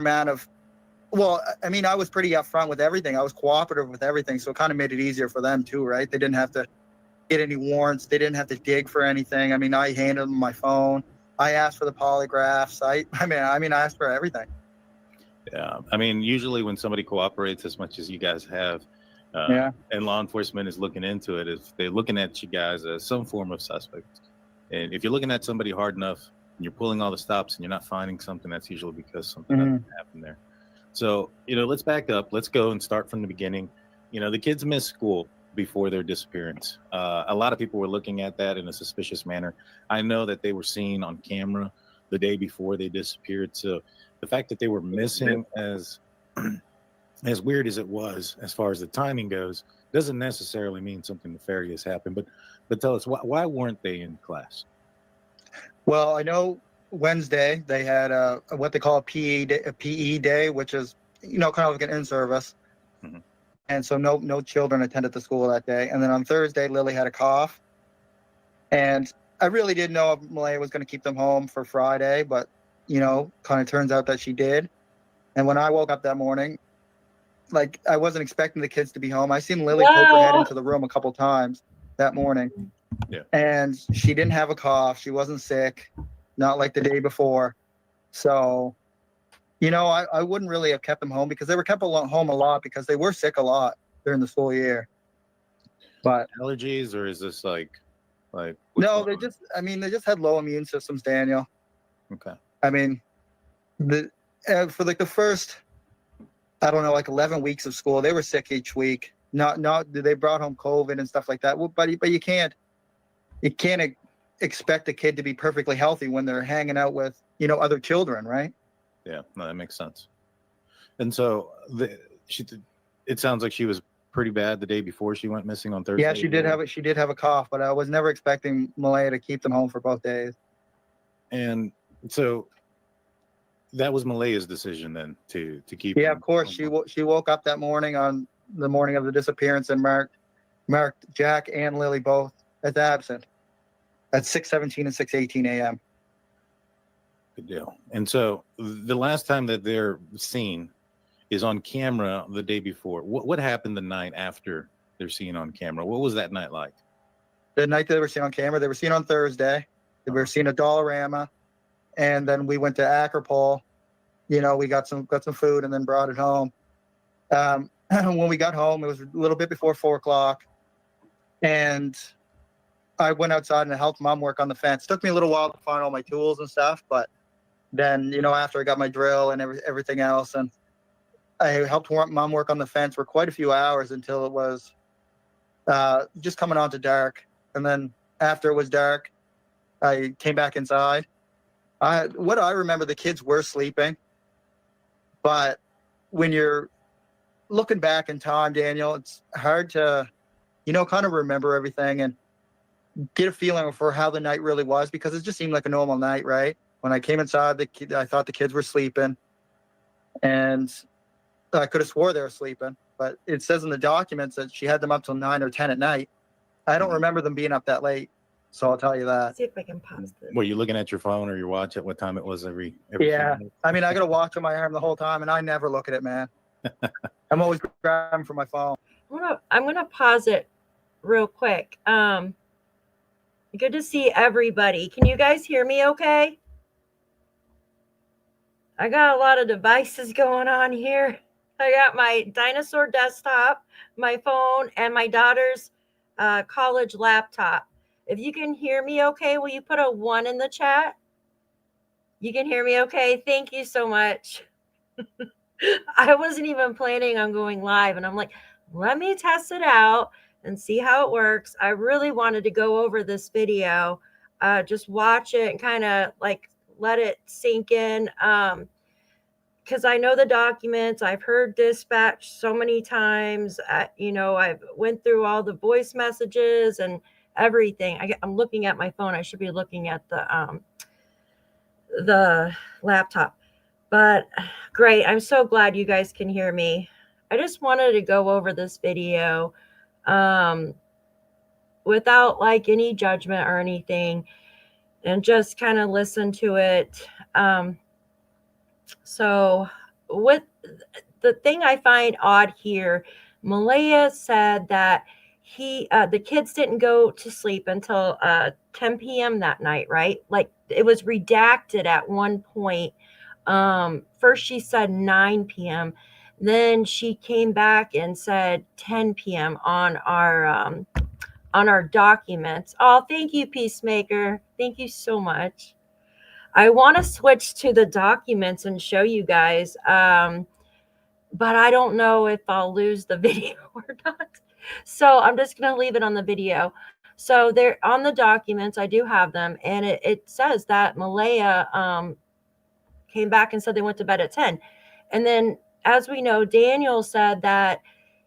amount of, well, I mean, I was pretty upfront with everything. I was cooperative with everything. So it kind of made it easier for them too, right? They didn't have to get any warrants. They didn't have to dig for anything. I mean, I handed them my phone. I asked for the polygraphs. I asked for everything. Yeah. I mean, usually when somebody cooperates as much as you guys have, and law enforcement is looking into it, if they're looking at you guys as some form of suspect. And if you're looking at somebody hard enough and you're pulling all the stops and you're not finding something, that's usually because something happened there. So, let's back up. Let's go and start from the beginning. The kids missed school before their disappearance. A lot of people were looking at that in a suspicious manner. I know that they were seen on camera the day before they disappeared. So the fact that they were missing, as weird as it was, as far as the timing goes, doesn't necessarily mean something nefarious happened. But tell us, why weren't they in class? Well, I know Wednesday they had what they call a PE day, which is kind of like an in-service. Mm-hmm. And so no children attended the school that day. And then on Thursday, Lily had a cough. And I really didn't know if Malaya was going to keep them home for Friday, but, kind of turns out that she did. And when I woke up that morning, I wasn't expecting the kids to be home. I seen Lily poke her head into the room a couple times that morning. Yeah. And she didn't have a cough. She wasn't sick, not like the day before. So, I wouldn't really have kept them home because they were kept home a lot because they were sick a lot during the school year. But allergies, or is this like no, they just had low immune systems, Daniel. Okay. I mean, for the first, I don't know, 11 weeks of school, they were sick each week. Not they brought home COVID and stuff like that. Well, but you can't expect a kid to be perfectly healthy when they're hanging out with other children, right? Yeah, no, that makes sense. And so it sounds like she was pretty bad the day before she went missing on Thursday. Yeah, she did have a cough, but I was never expecting Malaya to keep them home for both days. And so that was Malaya's decision then to keep. Yeah, of course. She woke up that morning on the morning of the disappearance and marked Jack and Lily both as absent at 6:17 and 6:18 a.m. Good deal. And so the last time that they're seen is on camera the day before. What happened the night after they're seen on camera? What was that night like? The night they were seen on camera, they were seen on Thursday. They were seen at Dollarama, and then we went to Acropole. We got some food and then brought it home. When we got home, it was a little bit before 4:00, and I went outside and helped Mom work on the fence. It took me a little while to find all my tools and stuff, but then after I got my drill and everything else, and I helped Mom work on the fence for quite a few hours until it was just coming on to dark. And then after it was dark, I came back inside. What I remember, the kids were sleeping, but when you're looking back in time, Daniel, it's hard to, kind of remember everything and get a feeling for how the night really was, because it just seemed like a normal night, right? When I came inside, I thought the kids were sleeping, and I could have swore they were sleeping, but it says in the documents that she had them up till 9 or 10 at night. I don't remember them being up that late, so I'll tell you that. See if I can pause this. Were you looking at your phone or your watch at what time it was every yeah. I mean, I got a watch on my arm the whole time, and I never look at it, man. I'm always grabbing for my phone. I'm gonna pause it real quick. Good to see everybody. Can you guys hear me okay? I got a lot of devices going on here. I got my dinosaur desktop, my phone, and my daughter's college laptop. If you can hear me okay, will you put a 1 in the chat? You can hear me okay? Thank you so much. I wasn't even planning on going live, and I'm like, let me test it out and see how it works. I really wanted to go over this video, just watch it and kind of let it sink in, because I know the documents. I've heard dispatch so many times. I've went through all the voice messages and everything. I'm looking at my phone. I should be looking at the laptop. But great. I'm so glad you guys can hear me. I just wanted to go over this video without any judgment or anything, and just kind of listen to it. So with the thing I find odd here, Malaya said that the kids didn't go to sleep until 10 p.m. that night, right? Like it was redacted at one point. First she said 9 p.m. Then she came back and said 10 p.m. on our documents. Oh, thank you, Peacemaker. Thank you so much. I want to switch to the documents and show you guys. But I don't know if I'll lose the video or not. So I'm just going to leave it on the video. So they're on the documents. I do have them. And it says that Malaya came back and said they went to bed at 10. And then, as we know, Daniel said that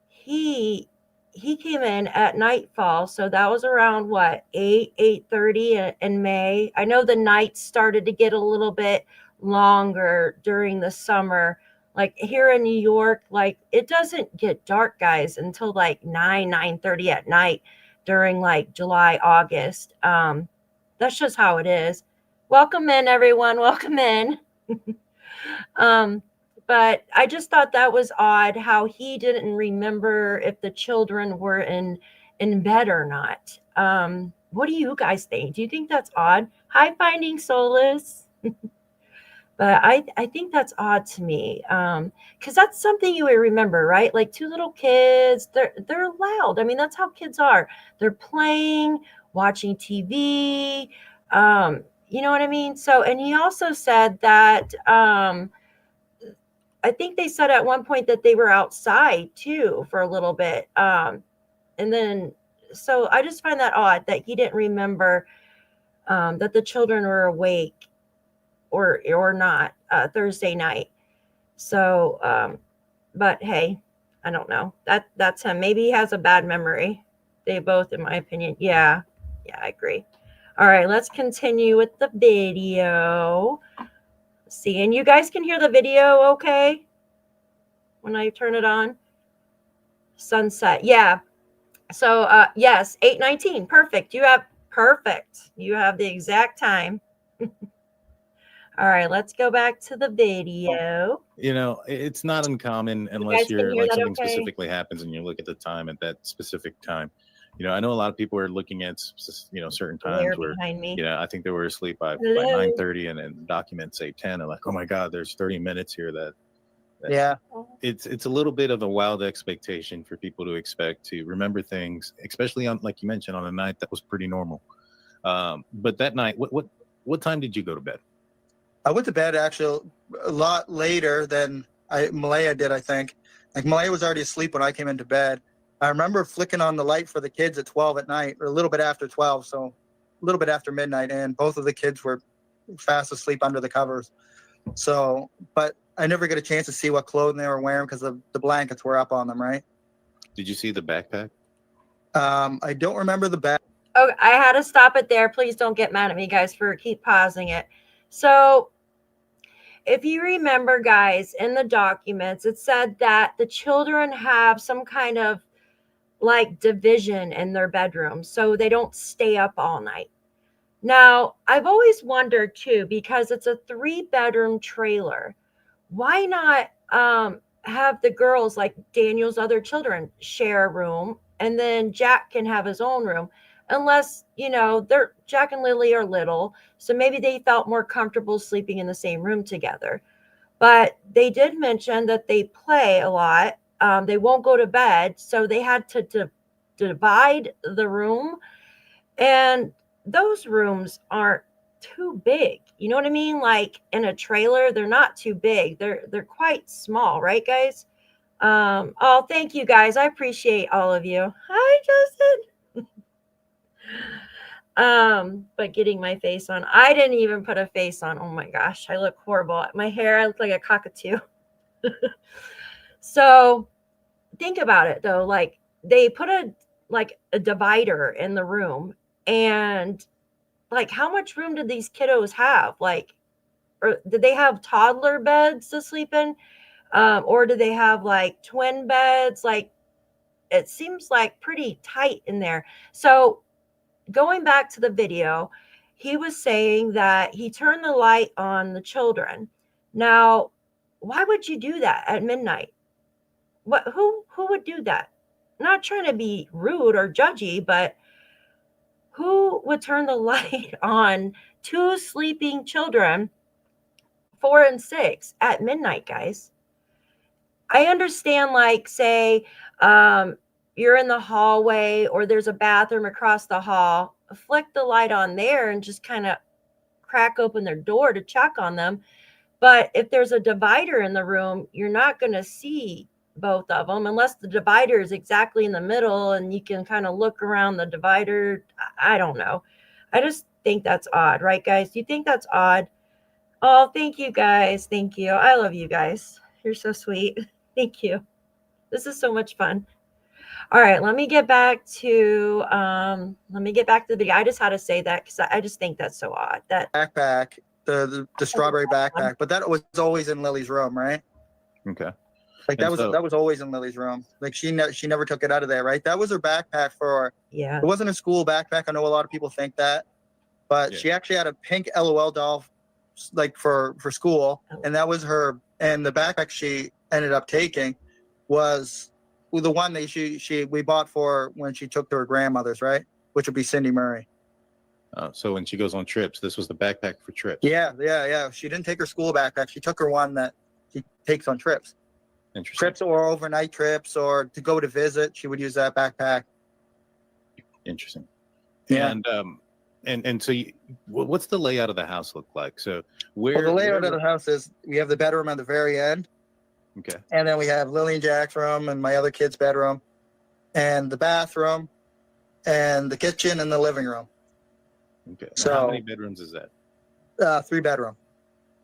he came in at nightfall. So that was around what, 8:30 in May. I know the nights started to get a little bit longer during the summer. Like here in New York, like it doesn't get dark, guys, until like 9:30 at night during like July, August. That's just how it is. Welcome in, everyone. Welcome in. But I just thought that was odd how he didn't remember if the children were in bed or not. What do you guys think? Do you think that's odd? Hi, Finding Solace. But I think that's odd to me, because that's something you would remember, right? Like two little kids, they're loud. I mean, that's how kids are. They're playing, watching TV. You know what I mean? So, and he also said that I think they said at one point that they were outside too for a little bit. And then, so I just find that odd that he didn't remember that the children were awake or not Thursday night. So, but hey, I don't know. That's him. Maybe he has a bad memory. They both, in my opinion. Yeah, I agree. All right, let's continue with the video. See, and you guys can hear the video okay when I turn it on? Sunset, yeah. So, yes, 8:19, perfect. You have the exact time. All right, let's go back to the video. You know, it's not uncommon unless you're like something specifically happens and you look at the time at that specific time. You know, I know a lot of people are looking at, you know, certain times where, you know, I think they were asleep by 9:30 and then documents say 10. And like, oh my God, there's 30 minutes here that yeah. It's a little bit of a wild expectation for people to expect to remember things, especially on, like you mentioned, on a night that was pretty normal. But that night, what time did you go to bed? I went to bed actually a lot later than Malaya did, I think. Like Malaya was already asleep when I came into bed. I remember flicking on the light for the kids at 12 at night, or a little bit after 12, so a little bit after midnight, and both of the kids were fast asleep under the covers. So, but I never get a chance to see what clothing they were wearing because the blankets were up on them, right? Did you see the backpack? I don't remember the back. Oh, I had to stop it there. Please don't get mad at me, guys, for keep pausing it. So, if you remember, guys, in the documents, it said that the children have some kind of like division in their bedroom, so they don't stay up all night. Now, I've always wondered too, because it's a 3-bedroom trailer, why not have the girls, like Daniel's other children, share a room, and then Jack can have his own room, unless, you know, Jack and Lilly are little, so maybe they felt more comfortable sleeping in the same room together. But they did mention that they play a lot. They won't go to bed, so they had to divide the room, and those rooms aren't too big. You know what I mean? Like in a trailer, they're not too big. They're quite small, right, guys? Oh, thank you, guys. I appreciate all of you. Hi, Justin. But getting my face on. I didn't even put a face on. Oh my gosh, I look horrible. My hair, I look like a cockatoo. So think about it though. Like they put a divider in the room, and like how much room did these kiddos have? Like, or did they have toddler beds to sleep in? Or do they have like twin beds? Like it seems like pretty tight in there. So going back to the video, he was saying that he turned the light on the children. Now, why would you do that at midnight? Who would do that? Not trying to be rude or judgy, but who would turn the light on 2 sleeping children, 4 and 6, at midnight, guys? I understand, like, say, you're in the hallway or there's a bathroom across the hall, flick the light on there and just kind of crack open their door to check on them. But if there's a divider in the room, you're not going to see both of them unless the divider is exactly in the middle and you can kind of look around the divider. I don't know. I just think that's odd, right, guys? Do you think that's odd? Oh, thank you, guys. Thank you. I love you guys. You're so sweet. Thank you. This is so much fun. All right, let me get back to the video. I just had to say that because I just think that's so odd. That backpack, the strawberry backpack, but that was always in Lily's room, right? Okay. Like that was always in Lily's room. Like she never took it out of there, right? That was her backpack for. Yeah. It wasn't a school backpack. I know a lot of people think that, but she actually had a pink LOL doll, like for school, and that was her. And the backpack she ended up taking was the one that we bought for when she took to her grandmother's, right? Which would be Cindy Murray. So when she goes on trips, this was the backpack for trips. Yeah. She didn't take her school backpack. She took her one that she takes on trips. Interesting. Trips or overnight trips or to go to visit. She would use that backpack. Interesting. Yeah. And so what's the layout of the house look like? So the layout of the house is we have the bedroom at the very end. Okay. And then we have Lily and Jack's room and my other kid's bedroom and the bathroom and the kitchen and the living room. Okay. So how many bedrooms is that? 3 bedroom.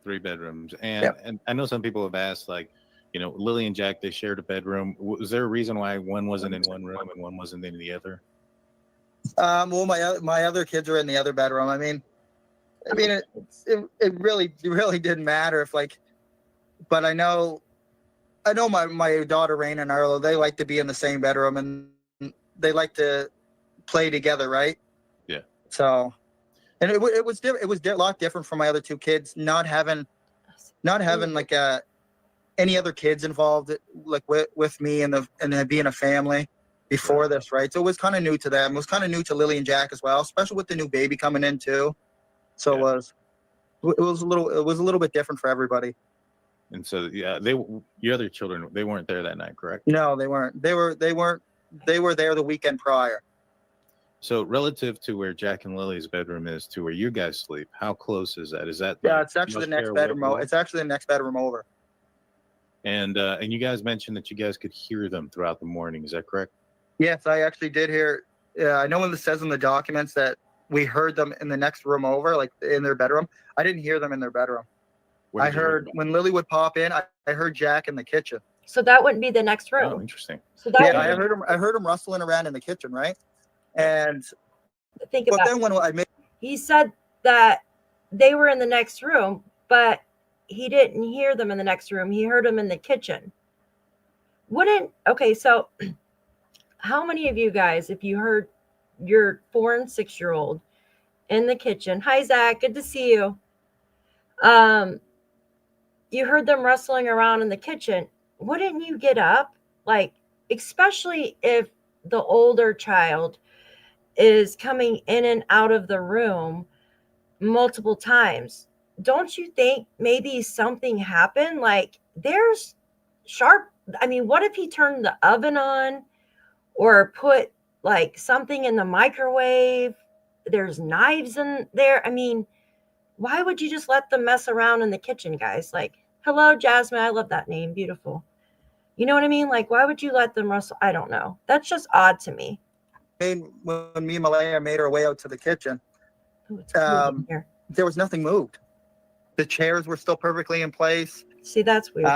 3 bedrooms. And I know some people have asked, like, Lily and Jack, they shared a bedroom. Was there a reason why one wasn't in one room and one wasn't in the other? Well, my other kids are in the other bedroom. I mean, it really didn't matter if, like, but I know my daughter Raina and Arlo, they like to be in the same bedroom and they like to play together, right? Yeah. So, and it was a lot different from my other 2 kids, not having like any other kids involved, like with me and being a family before this, right? So it was kind of new to them. It was kind of new to Lily and Jack as well, especially with the new baby coming in too. So it was a little bit different for everybody. And so your other children, they weren't there that night, correct? No, they weren't. They were there the weekend prior. So relative to where Jack and Lily's bedroom is to where you guys sleep, how close is that? Is that it's actually the next bedroom over. It's actually the next bedroom over. And you guys mentioned that you guys could hear them throughout the morning. Is that correct? Yes, I actually did hear. I know when it says in the documents that we heard them in the next room over, like in their bedroom. I didn't hear them in their bedroom. I heard when Lily would pop in, I heard Jack in the kitchen. So that wouldn't be the next room. Oh, interesting. So that I heard him rustling around in the kitchen, right? And he said that they were in the next room, but he didn't hear them in the next room. He heard them in the kitchen. So how many of you guys, if you heard your 4 and 6-year-old in the kitchen, hi Zach, good to see you. You heard them rustling around in the kitchen. Wouldn't you get up? Like, especially if the older child is coming in and out of the room multiple times. Don't you think maybe something happened? Like, there's what if he turned the oven on or put like something in the microwave? There's knives in there. I mean, why would you just let them mess around in the kitchen, guys? Like, hello, Jasmine. I love that name. Beautiful. You know what I mean? Like, why would you let them rustle? I don't know. That's just odd to me. When me and Malaya made our way out to the kitchen, there was nothing moved. The chairs were still perfectly in place. See, that's weird.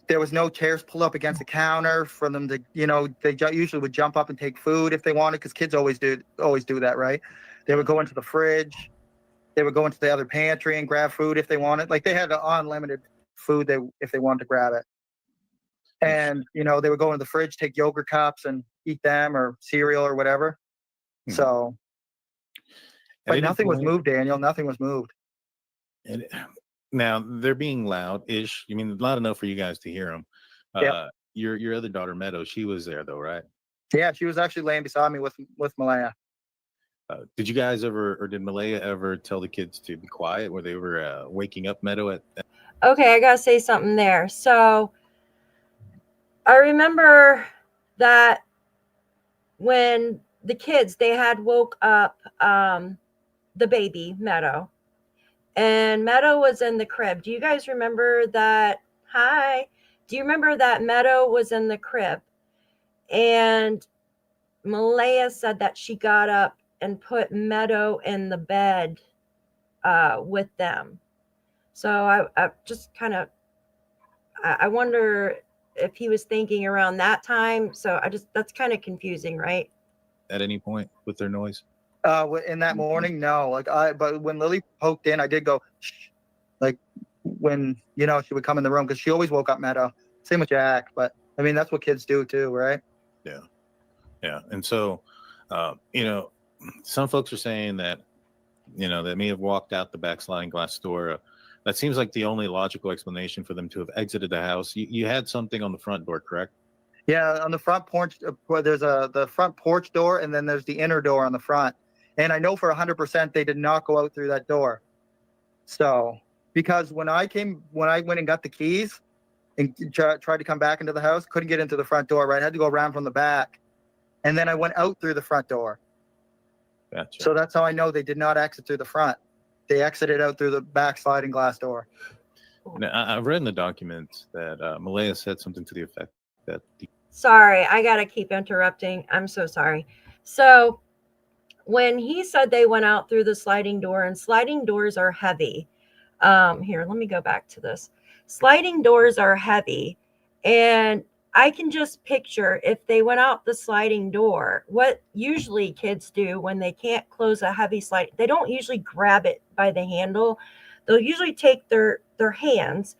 There was no chairs pulled up against the counter for them to, they usually would jump up and take food if they wanted, because kids always do that, right? They would go into the fridge. They would go into the other pantry and grab food if they wanted. Like, they had unlimited food if they wanted to grab it. And, they would go into the fridge, take yogurt cups and eat them, or cereal or whatever. Mm-hmm. So, but nothing was moved, Daniel. Nothing was moved. And Now they're being loud-ish. I mean, loud enough for you guys to hear them. Yeah. Your other daughter, Meadow, she was there though, right? Yeah, she was actually laying beside me with Malaya. Did you guys ever, or did Malaya ever tell the kids to be quiet where they were waking up Meadow at? Okay, I gotta say something there. So I remember that when the kids, they had woke up the baby Meadow, and Meadow was in the crib. Do you guys remember that? Hi. Do you remember that Meadow was in the crib? And Malaya said that she got up and put Meadow in the bed with them. So I just kind of, I wonder if he was thinking around that time. So that's kind of confusing, right? At any point with their noise? In that morning, no. But when Lily poked in, I did go, shh. Like when, she would come in the room because she always woke up Meadow. Same with Jack. But I mean, that's what kids do too, right? Yeah. Yeah. And so, some folks are saying that, they may have walked out the back sliding glass door. That seems like the only logical explanation for them to have exited the house. You had something on the front door, correct? Yeah, on the front porch, there's the front porch door, and then there's the inner door on the front. And I know for 100% they did not go out through that door. So, because when I went and got the keys and tried to come back into the house, couldn't get into the front door, right? I had to go around from the back. And then I went out through the front door. Gotcha. So that's how I know they did not exit through the front. They exited out through the back sliding glass door. Now, I've read in the documents that Malaya said something to the effect that Sorry, I gotta keep interrupting. I'm so sorry. So when he said they went out through the sliding door, and sliding doors are heavy. Here, let me go back to this. Sliding doors are heavy, and I can just picture if they went out the sliding door, what usually kids do when they can't close a heavy slide, they don't usually grab it by the handle. They'll usually take their hands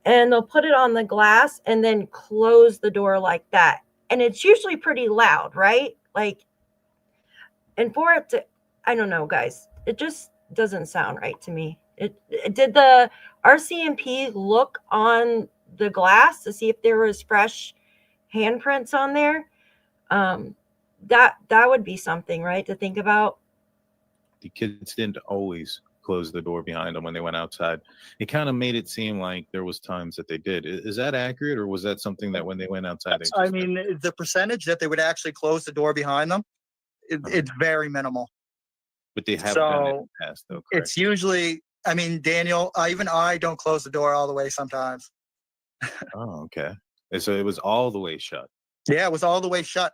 and they'll put it on the glass and then close the door like that. And it's usually pretty loud, right? And for it to, I don't know, guys, it just doesn't sound right to me. Did the RCMP look on the glass to see if there was fresh handprints on there? That would be something, right, to think about. The kids didn't always close the door behind them when they went outside. It kind of made it seem like there was times that they did. Is that accurate, or was that something that when they went outside? The percentage that they would actually close the door behind them, it's very minimal. But they have done it in the past, though, correct? It's usually, Daniel, even I don't close the door all the way sometimes. Oh, okay. And so it was all the way shut. Yeah, it was all the way shut.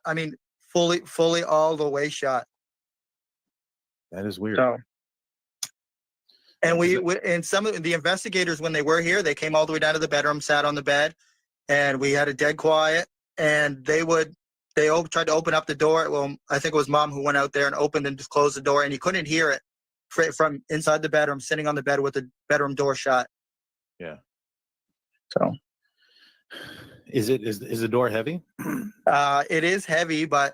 Fully all the way shut. That is weird. So, and and some of the investigators, when they were here, they came all the way down to the bedroom, sat on the bed, and we had a dead quiet. And they tried to open up the door. Well, I think it was Mom who went out there and opened and just closed the door, and you couldn't hear it from inside the bedroom, sitting on the bed with the bedroom door shut. Yeah. So, is the door heavy? It is heavy, but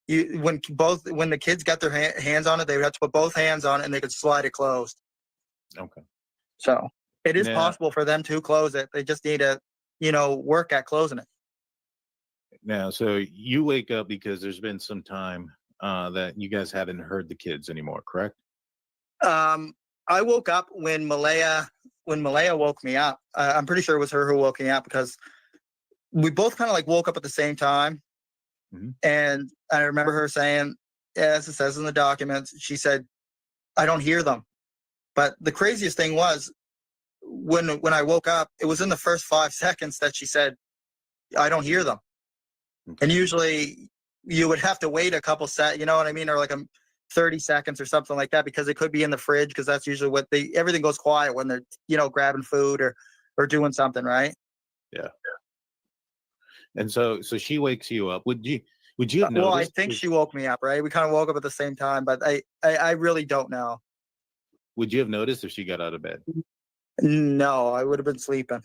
when the kids got their hands on it, they would have to put both hands on it, and they could slide it closed. Okay. So it is possible for them to close it. They just need to, work at closing it. Now, so you wake up because there's been some time that you guys haven't heard the kids anymore, correct? I woke up when Malaya woke me up. I'm pretty sure it was her who woke me up because we both kind of woke up at the same time. Mm-hmm. And I remember her saying, as it says in the documents, she said, "I don't hear them." But the craziest thing was when I woke up, it was in the first 5 seconds that she said, "I don't hear them." Okay. And usually you would have to wait a couple seconds, you know what I mean? Or 30 seconds or something like that, because it could be in the fridge, because that's usually what everything goes quiet when they're, grabbing food or doing something, right? Yeah. And so she wakes you up. Would you have noticed? Well, I think she woke me up, right? We kind of woke up at the same time, but I really don't know. Would you have noticed if she got out of bed? No, I would have been sleeping.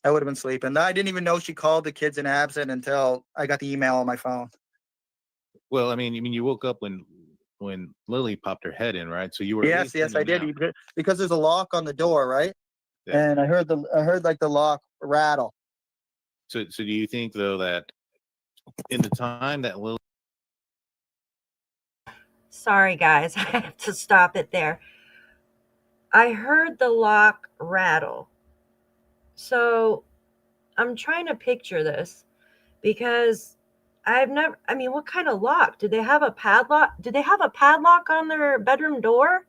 I didn't even know she called the kids in absent until I got the email on my phone. Well, you woke up when Lily popped her head in, right? So you were. Yes, I did. Because there's a lock on the door, right? and I heard like the lock rattle. So do you think though that in the time that Lilly? Sorry, guys, I have to stop it there. I heard the lock rattle. So I'm trying to picture this because I mean, what kind of lock? Do they have a padlock? Do they have a padlock on their bedroom door?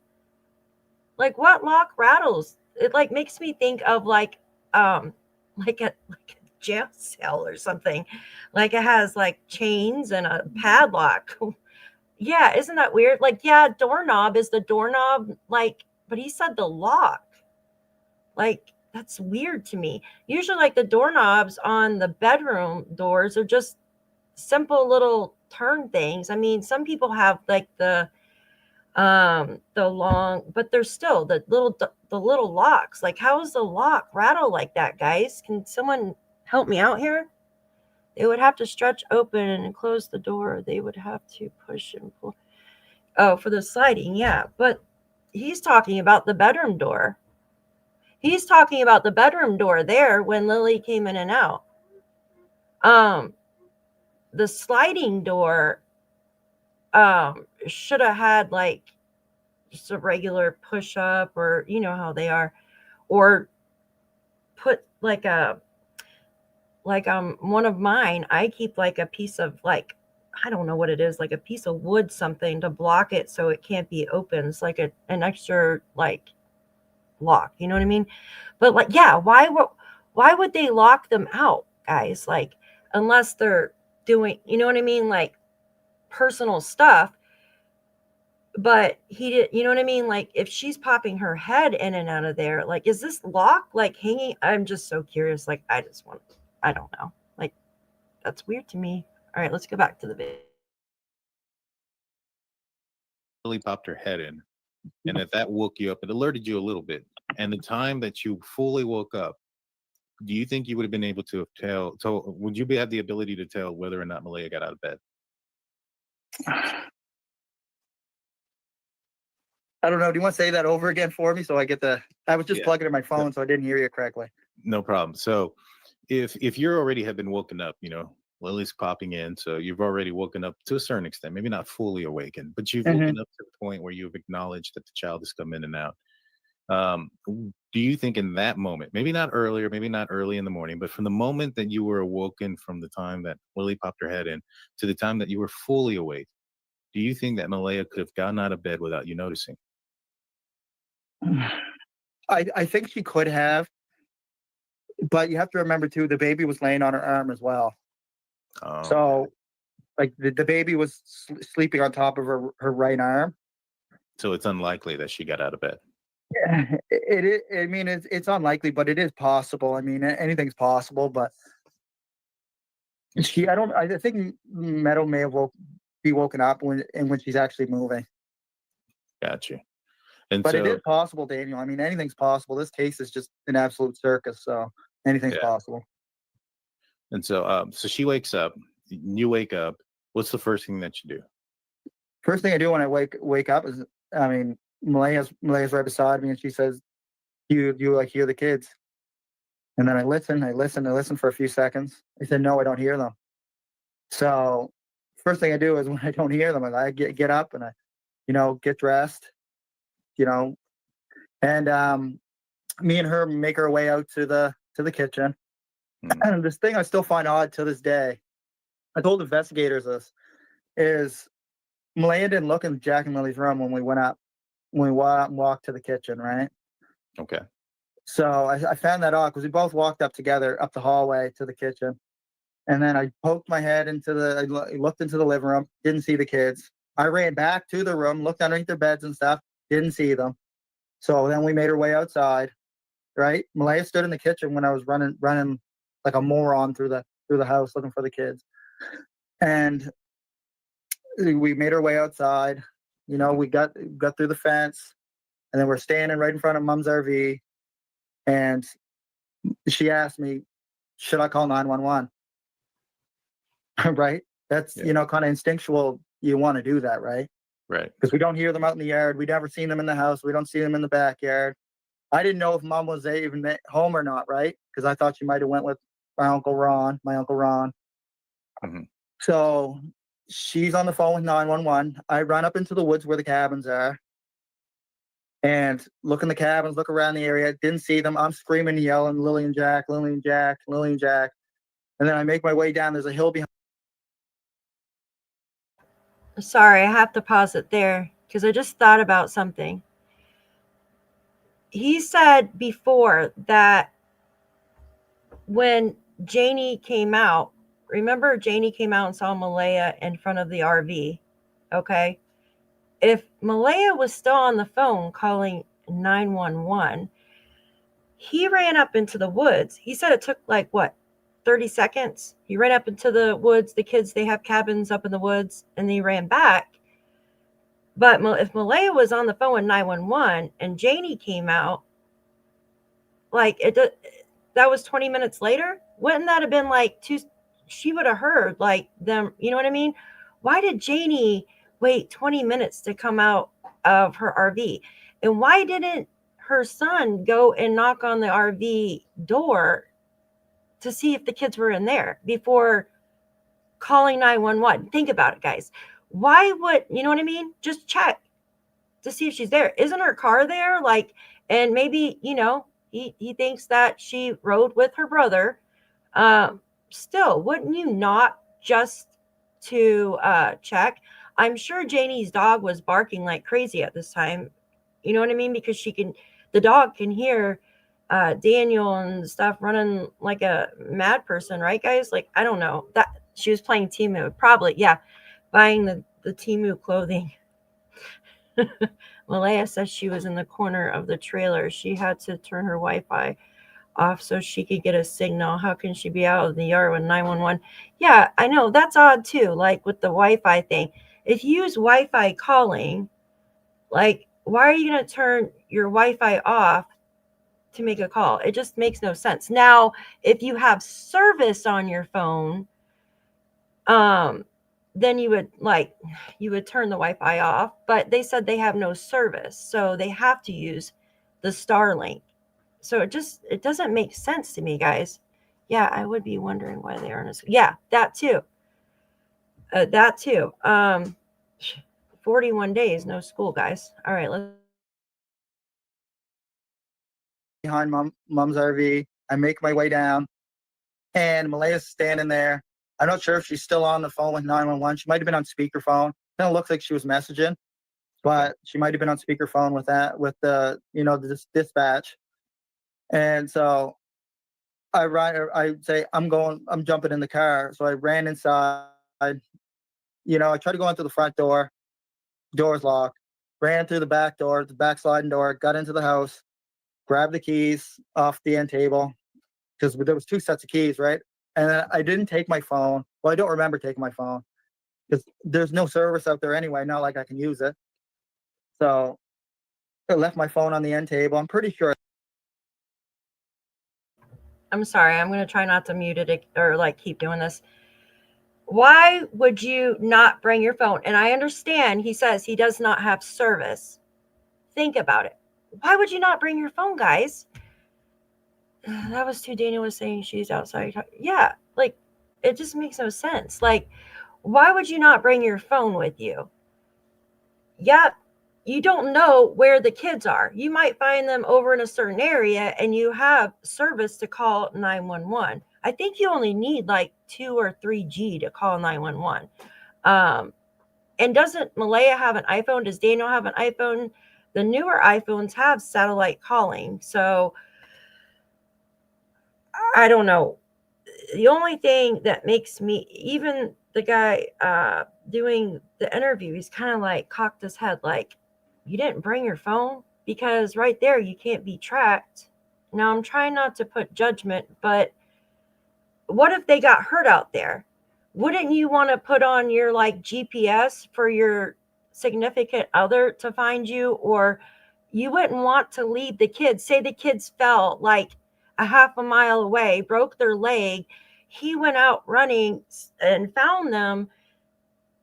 Like, what lock rattles? It like makes me think of like a jail cell or something. Like it has like chains and a padlock. Yeah, isn't that weird? Like, yeah, doorknob is the doorknob, like, but he said the lock. Like, that's weird to me. Usually, like, the doorknobs on the bedroom doors are just simple little turn things. I mean, some people have like the long, but they're still the little locks. Like, how is the lock rattle like that, guys? Can someone help me out here? They would have to stretch open and close the door. They would have to push and pull. Oh, for the sliding, yeah. But he's talking about the bedroom door. He's talking about the bedroom door there when Lilly came in and out. The sliding door should have had like just a regular push up, or you know how they are, or put like one of mine, I keep like a piece of like, I don't know what it is, like a piece of wood, something to block it so it can't be open. It's like an extra like lock, you know what I mean? But like, yeah, why would they lock them out, guys? Like, unless they're doing, you know what I mean, like personal stuff. But he did, you know what I mean? Like, if she's popping her head in and out of there, like, is this lock like hanging? I'm just so curious. Like, I don't know. Like, that's weird to me. All right, let's go back to the video. Lilly popped her head in, and that woke you up. It alerted you a little bit. And the time that you fully woke up, do you think you would have been able to tell? So, would you have the ability to tell whether or not Malaya got out of bed? I don't know. Do you want to say that over again for me so I get the? I was just plugging in my phone, so I didn't hear you correctly. No problem. So, if you already have been woken up, you know, Lily's popping in, so you've already woken up to a certain extent, maybe not fully awakened, but you've woken up to the point where you've acknowledged that the child has come in and out. Do you think in that moment, maybe not earlier, maybe not early in the morning, but from the moment that you were awoken, from the time that Lilly popped her head in to the time that you were fully awake, do you think that Malaya could have gotten out of bed without you noticing? I think she could have, but you have to remember too, the baby was laying on her arm as well. Oh, so like the baby was sleeping on top of her right arm. So it's unlikely that she got out of bed. Yeah, it is. I mean, it's unlikely, but it is possible. I mean, anything's possible, but I think Meadow may have be woken up when she's actually moving. Gotcha. But it is possible, Daniel. I mean, anything's possible. This case is just an absolute circus, so anything's possible. And so, so she wakes up. You wake up. What's the first thing that you do? First thing I do when I wake up is, I mean, Malaya's right beside me, and she says, "You like hear the kids?" And then I listen for a few seconds. I said, "No, I don't hear them." So first thing I do is when I don't hear them, I get up and I, get dressed. And me and her make our way out to the kitchen. And this thing I still find odd to this day, I told investigators this, is Malaya didn't look in Jack and Lily's room when we went out and walked to the kitchen, right? Okay. So I found that odd because we both walked up together up the hallway to the kitchen. And then I poked my head I looked into the living room, didn't see the kids. I ran back to the room, looked underneath their beds and stuff, didn't see them. So then we made our way outside, right? Malaya stood in the kitchen when I was running like a moron through the house looking for the kids. And we made our way outside. We got through the fence, and then we're standing right in front of Mom's RV. And she asked me, should I call 911? Right? That's, kind of instinctual. You want to do that, right? Right. Because we don't hear them out in the yard. We never seen them in the house. We don't see them in the backyard. I didn't know if mom was even at home or not, right? Because I thought she might have went with my uncle Ron. Mhm. So she's on the phone with 911. I run up into the woods where the cabins are and look in the cabins, look around the area. Didn't see them. I'm screaming and yelling, Lilly and Jack, Lilly and Jack, Lilly and Jack. And then I make my way down. There's a hill behind. Sorry, I have to pause it there because I just thought about something. He said before that when Janie came out, remember Janie came out and saw Malaya in front of the RV, okay? If Malaya was still on the phone calling 911, he ran up into the woods. He said it took like, what, 30 seconds? He ran up into the woods. The kids, they have cabins up in the woods, and he ran back. But if Malaya was on the phone with 911 and Janie came out, like that was 20 minutes later, wouldn't that have been like she would have heard like them, you know what I mean? Why did Janie wait 20 minutes to come out of her RV? And why didn't her son go and knock on the RV door to see if the kids were in there before calling 911? Think about it, guys. Why would, you know what I mean? Just check to see if she's there. Isn't her car there? Like, and maybe, you know, he thinks that she rode with her brother. Still, wouldn't you not just to check? I'm sure Janie's dog was barking like crazy at this time. You know what I mean? Because the dog can hear Daniel and stuff running like a mad person, right, guys? Like, I don't know. That she was playing Temu, probably, yeah, buying the Temu clothing. Malaya says she was in the corner of the trailer. She had to turn her Wi-Fi off so she could get a signal. How can she be out of the yard with 911? Yeah, I know. That's odd too, like with the Wi-Fi thing. If you use Wi-Fi calling, like, why are you going to turn your Wi-Fi off to make a call? It just makes no sense. Now, if you have service on your phone, then you would turn the Wi-Fi off, but they said they have no service, so they have to use the Starlink. So it doesn't make sense to me, guys. Yeah, I would be wondering why they aren't. Yeah, that too. 41 days, no school, guys. All right, let's. Behind mom's RV. I make my way down, and Malaya's standing there. I'm not sure if she's still on the phone with 911. She might have been on speakerphone. Kind of looks like she was messaging, but she might have been on speakerphone with the the dispatch. And so I say I'm jumping in the car. So I ran inside. I tried to go into the front door. Door's locked. Ran through the back door, the back sliding door. Got into the house. Grabbed the keys off the end table because there was 2 sets of keys, right? And then I didn't take my phone. Well, I don't remember taking my phone because there's no service out there anyway. Not like I can use it. So I left my phone on the end table. I'm pretty sure. I'm sorry. I'm going to try not to mute it or like keep doing this. Why would you not bring your phone? And I understand he says he does not have service. Think about it. Why would you not bring your phone, guys? That was too. Daniel was saying she's outside. Yeah, like it just makes no sense. Like, why would you not bring your phone with you? Yeah, you don't know where the kids are. You might find them over in a certain area and you have service to call 911. I think you only need like 2 or 3G to call 911. And doesn't Malaya have an iPhone? Does Daniel have an iPhone? The newer iPhones have satellite calling. So I don't know. The only thing that makes me, even the guy doing the interview, he's kind of like cocked his head like, you didn't bring your phone? Because right there, you can't be tracked. Now, I'm trying not to put judgment, but what if they got hurt out there? Wouldn't you want to put on your like GPS for your significant other to find you? Or you wouldn't want to leave the kids. Say the kids fell like a half a mile away, broke their leg. He went out running and found them,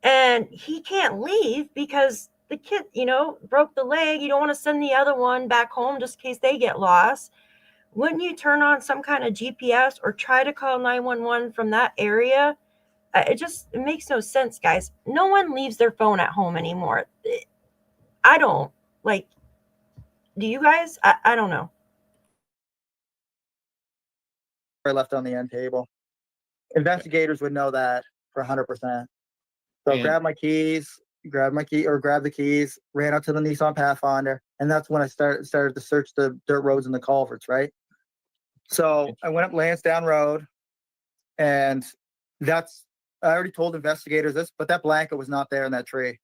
and he can't leave because the kid, broke the leg. You don't want to send the other one back home just in case they get lost. Wouldn't you turn on some kind of GPS or try to call 911 from that area? It makes no sense, guys. No one leaves their phone at home anymore. I don't. Like, do you guys? I don't know. I left on the end table. Investigators would know that for 100%. So grab the keys, ran up to the Nissan Pathfinder, and that's when I started to search the dirt roads and the culverts, right? So I went up Landsdowne Road, and I already told investigators this, but that blanket was not there in that tree.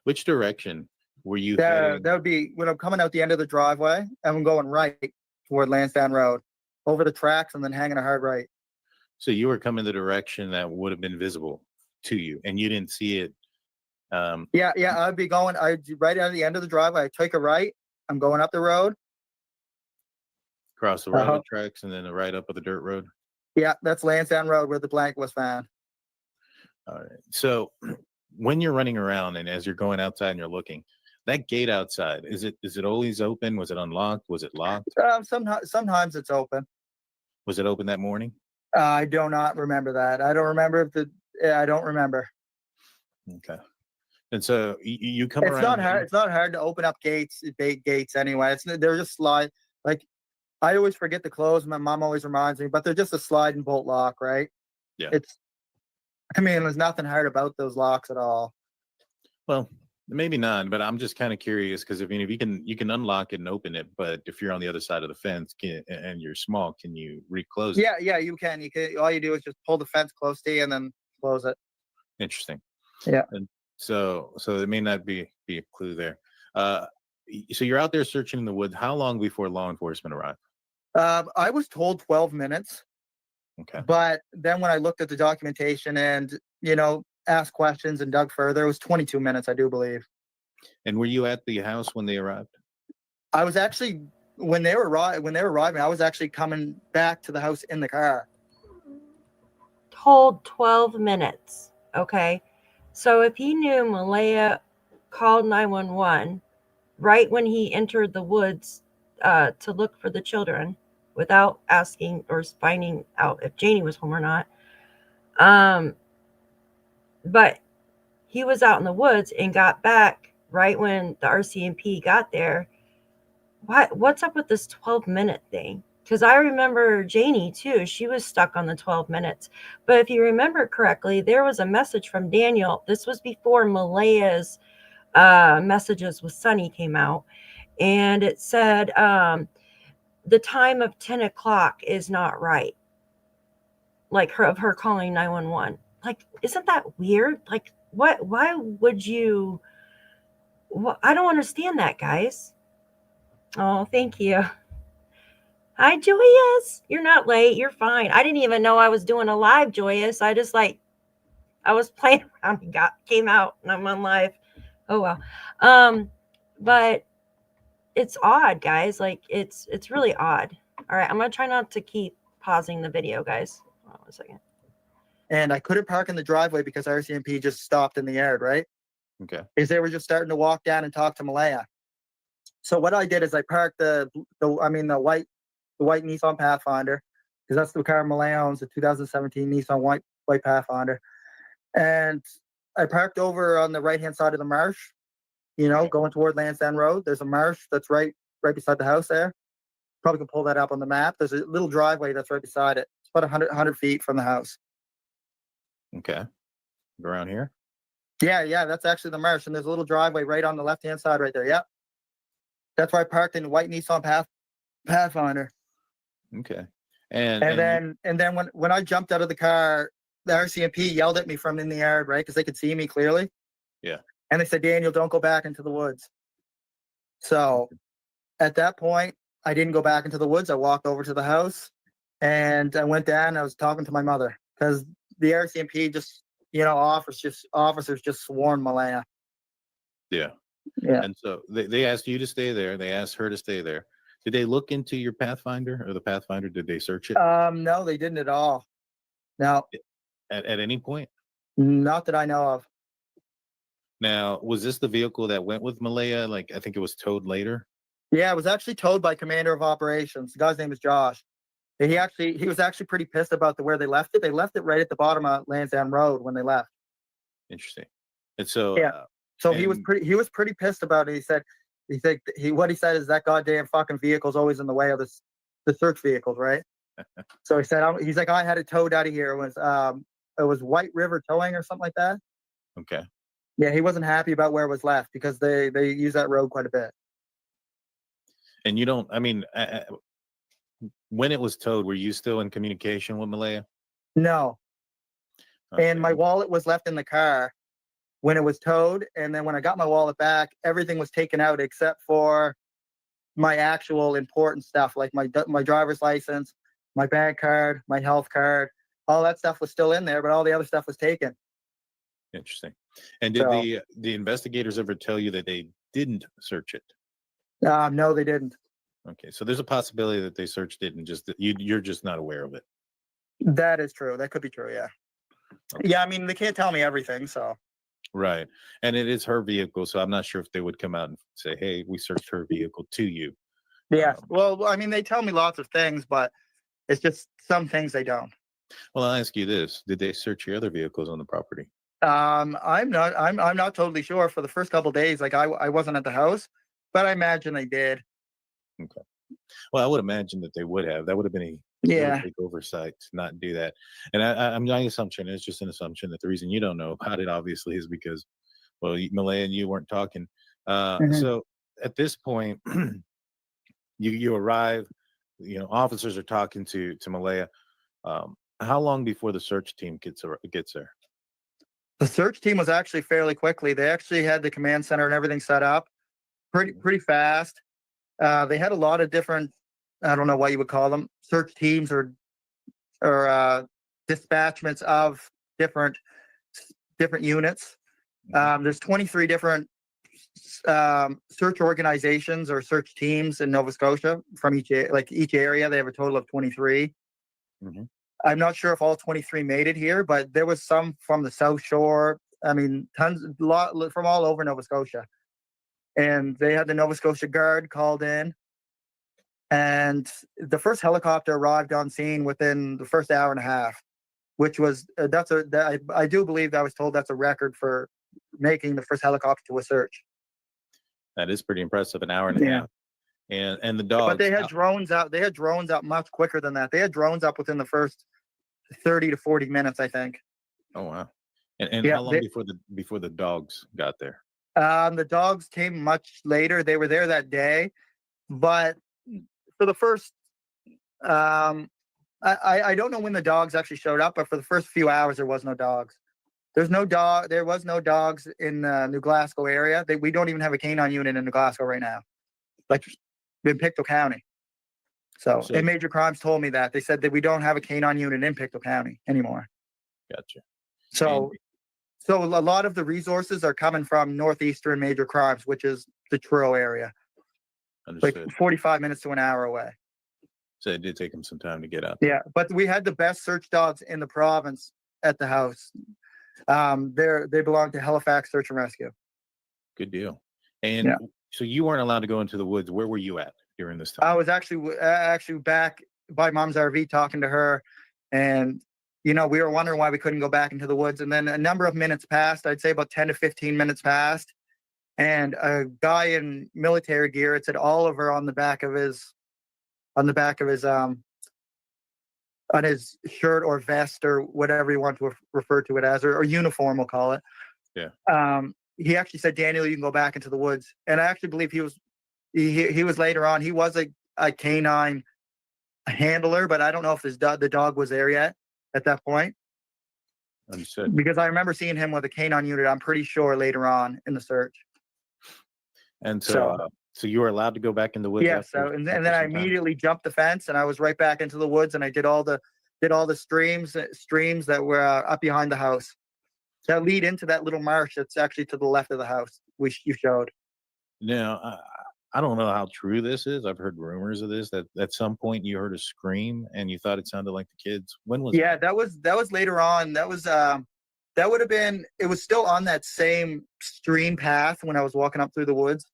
Which direction were you heading? That would be when I'm coming out the end of the driveway, and I'm going right toward Landsdowne Road, over the tracks, and then hanging a hard right. So you were coming the direction that would have been visible to you, and you didn't see it. Yeah, I'd be going. Right at the end of the driveway. I take a right. I'm going up the road. Across the railroad tracks, and then the right up of the dirt road. Yeah, that's Landsdowne Road where the blanket was found. All right. So when you're running around and as you're going outside and you're looking, that gate outside, is it always open? Was it unlocked? Was it locked? Sometimes it's open. Was it open that morning? I do not remember that. I don't remember I don't remember. Okay. And so you come around. It's not hard. It's not hard to open up gates anyway. They're just slide. Like, I always forget to close. My mom always reminds me, but they're just a slide and bolt lock, right? Yeah. There's nothing hard about those locks at all. Well, maybe not, but I'm just kind of curious because if you can unlock it and open it, but if you're on the other side of the fence and you're small, can you reclose it? Yeah, you can. You can. All you do is just pull the fence close to you and then close it. Interesting. Yeah. And so it may not be a clue there. So you're out there searching in the woods. How long before law enforcement arrived? I was told 12 minutes. Okay. But then when I looked at the documentation and, asked questions and dug further, it was 22 minutes, I do believe. And were you at the house when they arrived? I was actually, when they were arriving, I was actually coming back to the house in the car. Told 12 minutes. Okay. So if he knew Malaya called 911 right when he entered the woods to look for the children without asking or finding out if Janie was home or not. But he was out in the woods and got back right when the RCMP got there. What's up with this 12-minute thing? Because I remember Janie too. She was stuck on the 12 minutes. But if you remember correctly, there was a message from Daniel. This was before Malaya's messages with Sunny came out. And it said, the time of 10 o'clock is not right. Like her calling 911. Like, isn't that weird? Like, why would you? I don't understand that, guys. Oh, thank you. Hi, Joyous. You're not late. You're fine. I didn't even know I was doing a live, Joyous. I was playing around and came out and I'm on live. Oh, well. But it's odd, guys. Like, it's really odd. All right, I'm going to try not to keep pausing the video, guys. Hold on a second. And I couldn't park in the driveway because RCMP just stopped in the yard, right? Okay. Because they were just starting to walk down and talk to Malaya. So what I did is I parked the white Nissan Pathfinder, because that's the car Malaya owns, the 2017 Nissan white Pathfinder. And I parked over on the right-hand side of the marsh, going toward Landsdowne Road. There's a marsh that's right beside the house there. Probably can pull that up on the map. There's a little driveway that's right beside it. It's about 100 feet from the house. Okay. Around here? Yeah, that's actually the marsh. And there's a little driveway right on the left-hand side right there. Yep. That's where I parked in the white Nissan Pathfinder. Okay. And then when I jumped out of the car, the RCMP yelled at me from in the yard, right? Because they could see me clearly. Yeah. And they said, Daniel, don't go back into the woods. So at that point, I didn't go back into the woods. I walked over to the house and I went down and I was talking to my mother because the RCMP just, officers just swarmed Malaya. Yeah. Yeah. And so they asked you to stay there. They asked her to stay there. Did they look into your Pathfinder or the Pathfinder? Did they search it? No, they didn't at all. No. At any point? Not that I know of. Now, was this the vehicle that went with Malaya? Like, I think it was towed later. Yeah, it was actually towed by commander of operations. The guy's name is Josh. And he was actually pretty pissed about where they left it. They left it right at the bottom of Landsdowne Road when they left. Interesting. And so, yeah. So he was pretty pissed about it. He said what he said is that goddamn fucking vehicle's always in the way of the search vehicles, right? So he said he's like, I had it towed out of here. It was White River Towing or something like that. Okay. Yeah, he wasn't happy about where it was left because they use that road quite a bit. And you don't, I mean, when it was towed, were you still in communication with Malaya? No. Okay. And my wallet was left in the car when it was towed. And then when I got my wallet back, everything was taken out except for my actual important stuff, like my driver's license, my bank card, my health card. All that stuff was still in there, but all the other stuff was taken. Interesting. And did the investigators ever tell you that they didn't search it? No, they didn't. Okay, so there's a possibility that they searched it and just you're just not aware of it. That is true. That could be true. Yeah. Okay. Yeah. I mean, they can't tell me everything, so. Right, and it is her vehicle, so I'm not sure if they would come out and say, "Hey, we searched her vehicle to you." Yeah. Well, I mean, they tell me lots of things, but it's just some things they don't. Well, I'll ask you this: did they search your other vehicles on the property? I'm not totally sure. For the first couple of days, like I wasn't at the house, but I imagine they did. Okay. Well, I would imagine that they would have. That would have been a big oversight to not do that. And I'm not an assumption. It's just an assumption that the reason you don't know about it, obviously, is because, well, Malaya and you weren't talking. So at this point, you arrive. You know, officers are talking to Malaya. How long before the search team gets there? The search team was actually fairly quickly. They actually had the command center and everything set up pretty fast. They had a lot of different, I don't know what you would call them, search teams or dispatchments of different units. There's 23 different search organizations or search teams in Nova Scotia from each area. They have a total of 23. Mm-hmm. I'm not sure if all 23 made it here, but there was some from the South Shore. I mean, a lot from all over Nova Scotia. And they had the Nova Scotia Guard called in. And the first helicopter arrived on scene within the first hour and a half, which was, I do believe I was told that's a record for making the first helicopter to a search. That is pretty impressive, an hour and a half. And the dogs. But they had drones out. They had drones out much quicker than that. They had drones up within the first 30 to 40 minutes, I think. Oh wow! And how long before the dogs got there? The dogs came much later. They were there that day, but for the first, I don't know when the dogs actually showed up, but for the first few hours there was no dogs. There was no dogs in the New Glasgow area. We don't even have a canine unit in New Glasgow right now, like in PICTOU County. So and Major Crimes told me that. They said that we don't have a canine unit in PICTOU County anymore. Gotcha. So a lot of the resources are coming from northeastern Major Crimes, which is the Truro area. Understood. Like 45 minutes to an hour away. So it did take them some time to get out. Yeah, but we had the best search dogs in the province at the house. They belong to Halifax Search and Rescue. Good deal. And so you weren't allowed to go into the woods. Where were you at during this time? I was actually back by Mom's RV talking to her, and we were wondering why we couldn't go back into the woods. And then a number of minutes passed. I'd say about 10 to 15 minutes passed, and a guy in military gear, it said Oliver on the back of his on his shirt or vest or whatever you want to refer to it as, or uniform, we'll call it. Yeah. He actually said, Daniel, you can go back into the woods. And I actually believe he was later on. He was a canine handler, but I don't know if the dog was there yet at that point. Understood. Because I remember seeing him with a canine unit, I'm pretty sure, later on in the search. And so you were allowed to go back in the woods? Yeah. And then I immediately jumped the fence and I was right back into the woods, and I did all the streams that were up behind the house that lead into that little marsh that's actually to the left of the house, which you showed. Now, I don't know how true this is. I've heard rumors of this, that at some point you heard a scream and you thought it sounded like the kids. When was that? That was later on. That was That would have been, it was still on that same stream path when I was walking up through the woods.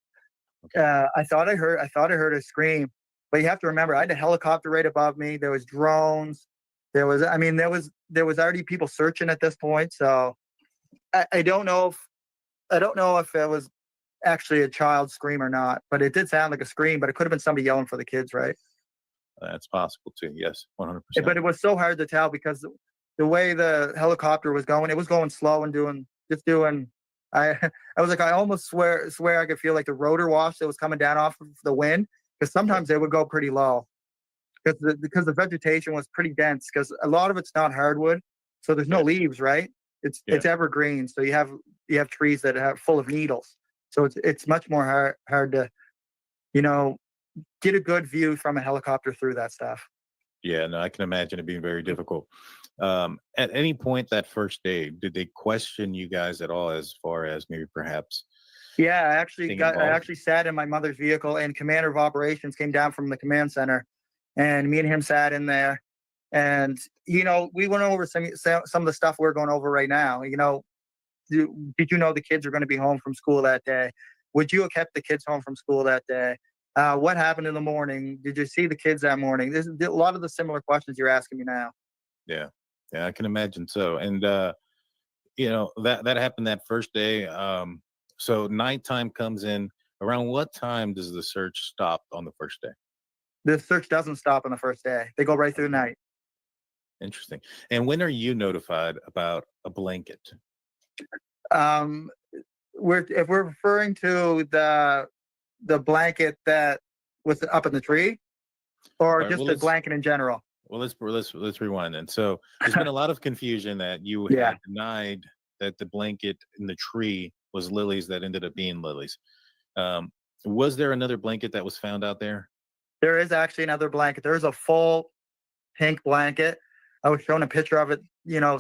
I thought I heard a scream, but you have to remember, I had a helicopter right above me. There was drones. There was already people searching at this point. So I don't know if it was actually a child scream or not, but it did sound like a scream, but it could have been somebody yelling for the kids, right? That's possible too. Yes, 100%. But it was so hard to tell because the way the helicopter was going, it was going slow and doing. I was like, I almost swear I could feel like the rotor wash that was coming down off of the wind, because sometimes they would go pretty low because the vegetation was pretty dense, because a lot of it's not hardwood, so there's no leaves, right? It's evergreen, so you have trees that are full of needles, so it's much more hard to get a good view from a helicopter through that stuff. Yeah, no, I can imagine it being very difficult. At any point that first day, did they question you guys at all, as far as maybe perhaps? Yeah, I actually sat in my mother's vehicle, and Commander of Operations came down from the command center, and me and him sat in there, and we went over some of the stuff we're going over right now. Did you know the kids are going to be home from school that day? Would you have kept the kids home from school that day? What happened in the morning? Did you see the kids that morning? This is a lot of the similar questions you're asking me now. Yeah, I can imagine so. And that happened that first day. So nighttime comes in. Around what time does the search stop on the first day? The search doesn't stop on the first day. They go right through the night. Interesting. And when are you notified about a blanket? If we're referring to the blanket that was up in the tree, or just the blanket in general? Well, let's rewind then. So there's been a lot of confusion that you had denied that the blanket in the tree was Lilly's that ended up being Lilly's. Was there another blanket that was found out there? There is actually another blanket. There's a full pink blanket. I was shown a picture of it,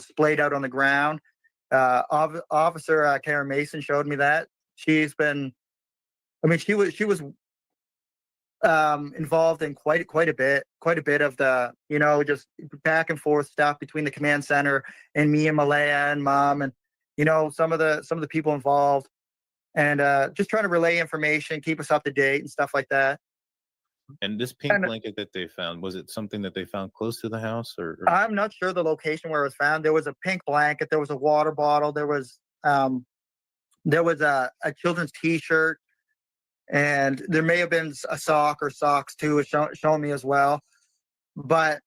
splayed out on the ground. Officer Karen Mason showed me that. She was involved in quite a bit of the, just back and forth stuff between the command center and me and Malaya and Mom, and some of the people involved, and just trying to relay information, keep us up to date and stuff like that. And this pink blanket that they found, was it something that they found close to the house, or? I'm not sure the location where it was found. There was a pink blanket, there was a water bottle, there was a children's T-shirt, and there may have been a sock or socks too, shown me as well. But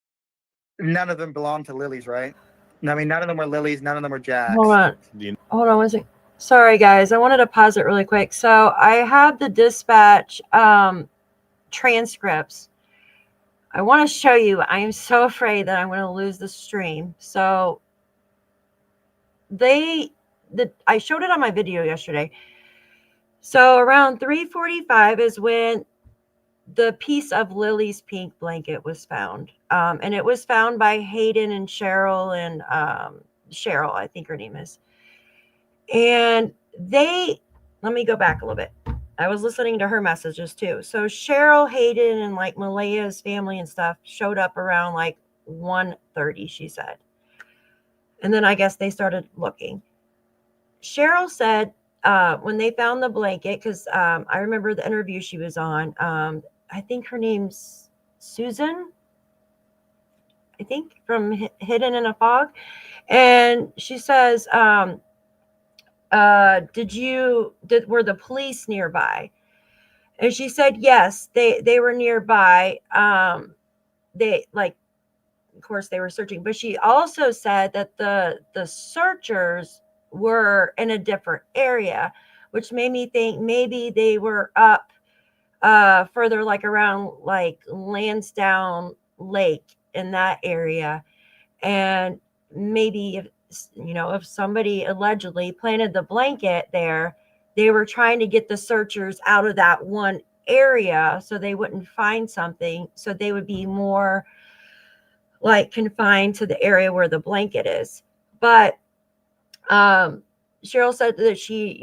none of them belonged to Lilly's, right? I mean, none of them were Lilly's, none of them were Jack's. Hold on one second. Sorry, guys. I wanted to pause it really quick. So I have the dispatch transcripts. I want to show you. I am so afraid that I'm going to lose the stream. So I showed it on my video yesterday. So around 3:45 is when the piece of Lilly's pink blanket was found. And it was found by Hayden and Cheryl, and Cheryl, I think her name is. And let me go back a little bit. I was listening to her messages too. So Cheryl, Hayden, and like Malaya's family and stuff showed up around like 1:30, she said. And then I guess they started looking. Cheryl said when they found the blanket, because I remember the interview she was on. I think her name's Susan, I think, from Hidden in a Fog. And she says, were the police nearby? And she said, yes, they were nearby. Of course they were searching, but she also said that the searchers were in a different area, which made me think maybe they were up further, like around like Landsdowne Lake, in that area. And maybe if somebody allegedly planted the blanket there, they were trying to get the searchers out of that one area so they wouldn't find something, so they would be more like confined to the area where the blanket is. But Cheryl said that she,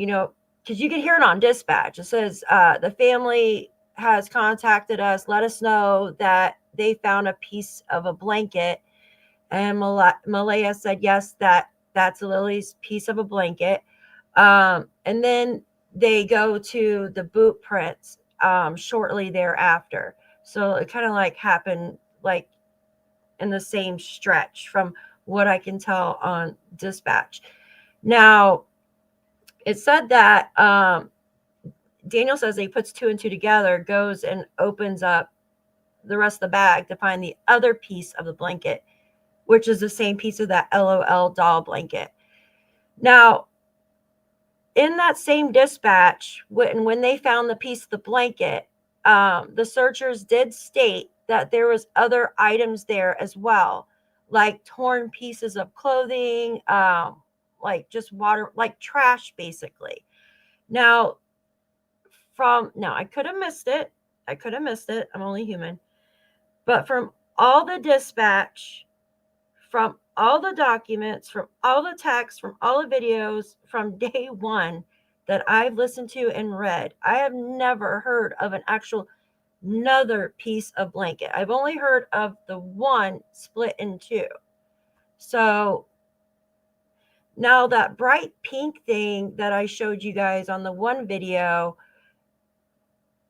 because you can hear it on dispatch, it says the family has contacted us, let us know that they found a piece of a blanket. And Malaya said, yes, that That's Lily's piece of a blanket. And then they go to the boot prints shortly thereafter. So it kind of like happened like in the same stretch from what I can tell on dispatch. Now, it said that Daniel says he puts 2 and 2 together, goes and opens up the rest of the bag to find the other piece of the blanket, which is the same piece of that LOL doll blanket. Now, in that same dispatch, when they found the piece of the blanket, the searchers did state that there was other items there as well, like torn pieces of clothing, like just water, like trash, basically. Now, I could have missed it. I'm only human. But from all the dispatch, from all the documents, from all the texts, from all the videos, from day one that I've listened to and read, I have never heard of an actual another piece of blanket. I've only heard of the one split in 2. So now that bright pink thing that I showed you guys on the one video,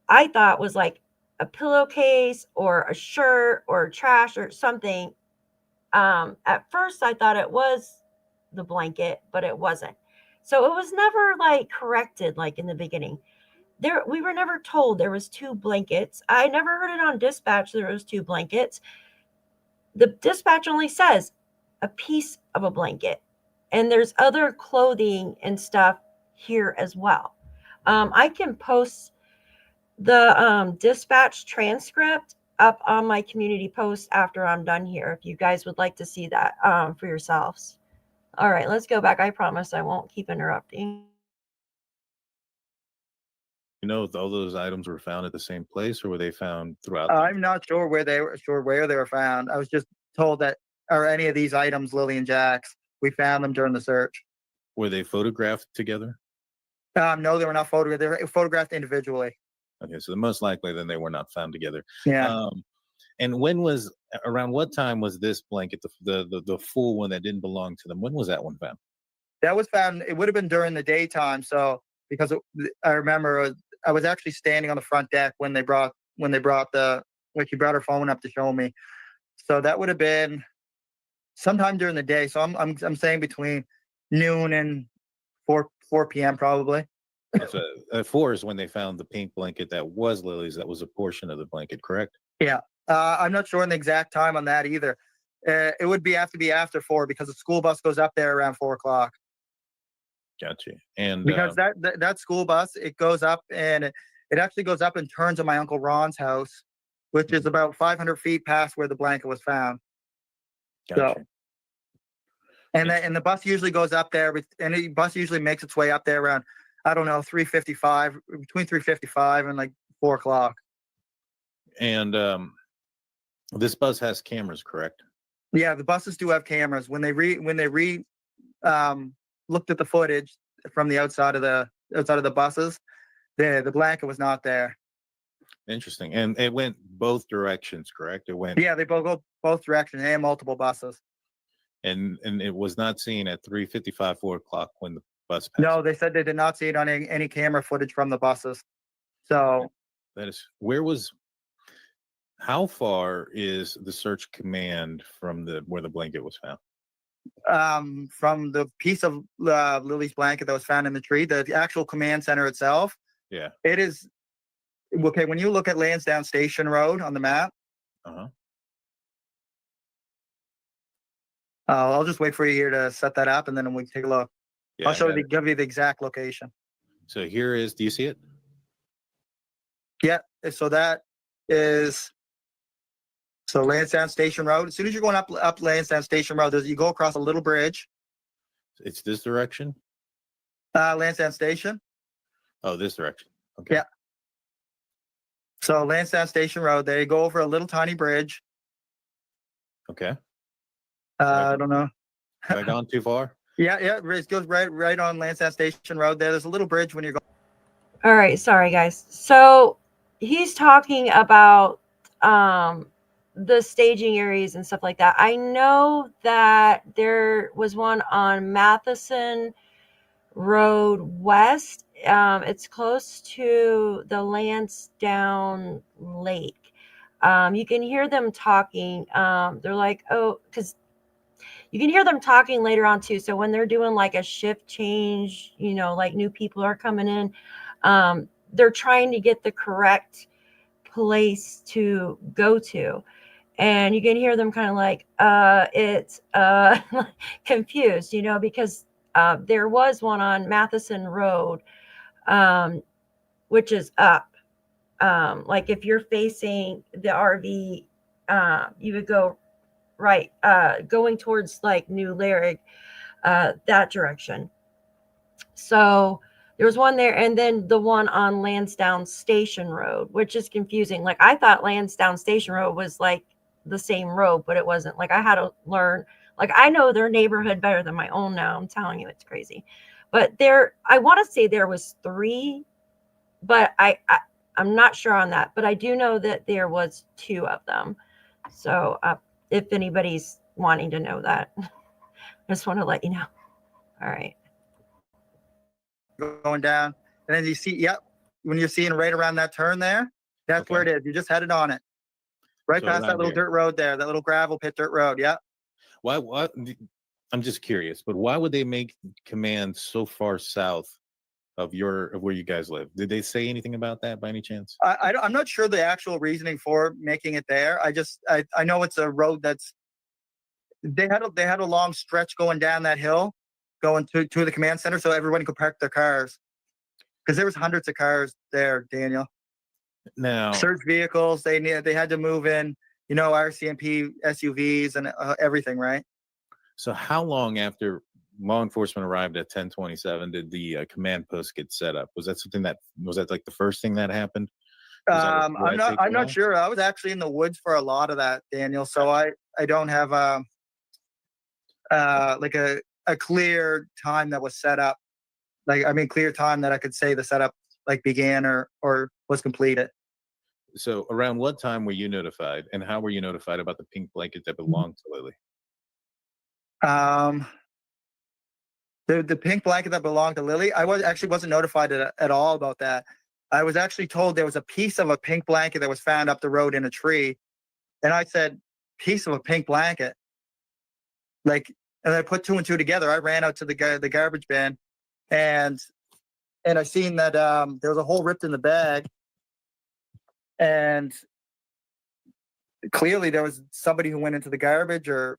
I thought was like a pillowcase or a shirt or trash or something. At first I thought it was the blanket, but it wasn't. So it was never like corrected like in the beginning. We were never told there was 2 blankets. I never heard it on dispatch there was 2 blankets. The dispatch only says a piece of a blanket, and there's other clothing and stuff here as well. I can post the dispatch transcript up on my community post after I'm done here, if you guys would like to see that for yourselves. All right, let's go back. I promise I won't keep interrupting. You know, if all those items were found at the same place, or were they found throughout? I'm not sure where they were found. I was just told that, or any of these items, Lilly and Jack's, we found them during the search. Were they photographed together? No, they were not photographed. They were photographed individually. Okay, so most likely then they were not found together. Yeah. And around what time was this blanket, the full one that didn't belong to them? When was that one found? That was found. It would have been during the daytime. So because I remember I was actually standing on the front deck when she brought her phone up to show me. So that would have been sometime during the day. So I'm saying between noon and 4 p.m. probably. So at 4 is when they found the pink blanket that was Lily's. That was a portion of the blanket, correct? Yeah. I'm not sure on the exact time on that either. It would be after 4 because the school bus goes up there around 4 o'clock. Gotcha. And because that school bus, it goes up and it actually goes up and turns on my Uncle Ron's house, which is about 500 feet past where the blanket was found. Gotcha. So, and the bus usually goes up there, and the bus usually makes its way up there around, I don't know, 3:55, between 3:55 and like 4 o'clock. And this bus has cameras, correct? Yeah, the buses do have cameras. When they looked at the footage from the outside of the buses, the blanket was not there. Interesting. And it went both directions, correct? It went. Yeah, they both go both directions. They have multiple buses. And it was not seen at 3:55, 4 o'clock when the bus passed. No, they said they did not see it on any camera footage from the buses. So that is how far is the search command from where the blanket was found? From the piece of Lily's blanket that was found in the tree, the actual command center itself. Yeah. It is okay. When you look at Landsdowne Station Road on the map. I'll just wait for you here to set that up, and then we can take a look. Yeah, I'll give you the exact location. So here is, do you see it? Yeah. So that is Lansdowne Station Road. As soon as you're going up Lansdowne Station Road, you go across a little bridge. It's this direction? Lansdowne Station. Oh, this direction. Okay. Yeah. So Lansdowne Station Road, there you go over a little tiny bridge. Okay. I don't know. Have I gone too far? Yeah. It goes right on Lansdowne Station Road there. There's a little bridge when you're going. All right. Sorry, guys. So he's talking about the staging areas and stuff like that. I know that there was one on Matheson Road West. It's close to the Landsdowne Lake. You can hear them talking. They're like, oh, because you can hear them talking later on too. So when they're doing like a shift change, you know, like new people are coming in, they're trying to get the correct place to go to. And you can hear them kind of like, it's confused, you know, because there was one on Matheson Road, which is up. Like if you're facing the RV, you would go right, going towards like New Lyric, that direction. So there was one there, and then the one on Lansdowne Station Road, which is confusing. Like I thought Lansdowne Station Road was like the same road, but it wasn't. Like I had to learn. Like I know their neighborhood better than my own now. I'm telling you, it's crazy. But there, I want to say there was 3, but I'm not sure on that. But I do know that there was 2 of them. So if anybody's wanting to know that, I just want to let you know. All right. Going down, and then you see, yep, when you're seeing right around that turn there, that's where it is. You just headed on it, right past that little dirt road there, that little gravel pit dirt road. Yeah. Why? I'm just curious, but why would they make command so far south of where you guys live? Did they say anything about that by any chance? I'm not sure the actual reasoning for making it there. I know it's a road that's they had a long stretch going down that hill, going to the command center, so everybody could park their cars, because there was hundreds of cars there, Daniel. Now, search vehicles, they had to move in, you know, RCMP SUVs and everything, right? So how long after law enforcement arrived at 1027 did the command post get set up? Was that like the first thing that happened? I'm not sure. I was actually in the woods for a lot of that, Daniel, so I don't have like a clear time that was set up. Like, I mean, clear time that I could say the setup like began or was completed. So around what time were you notified, and how were you notified about the pink blanket that belonged to Lilly? The pink blanket that belonged to Lilly, I wasn't notified at all about that. I was actually told there was a piece of a pink blanket that was found up the road in a tree, and I said, piece of a pink blanket, like, and I put 2 and 2 together. I ran out to the garbage bin, and I seen that there was a hole ripped in the bag, and clearly there was somebody who went into the garbage or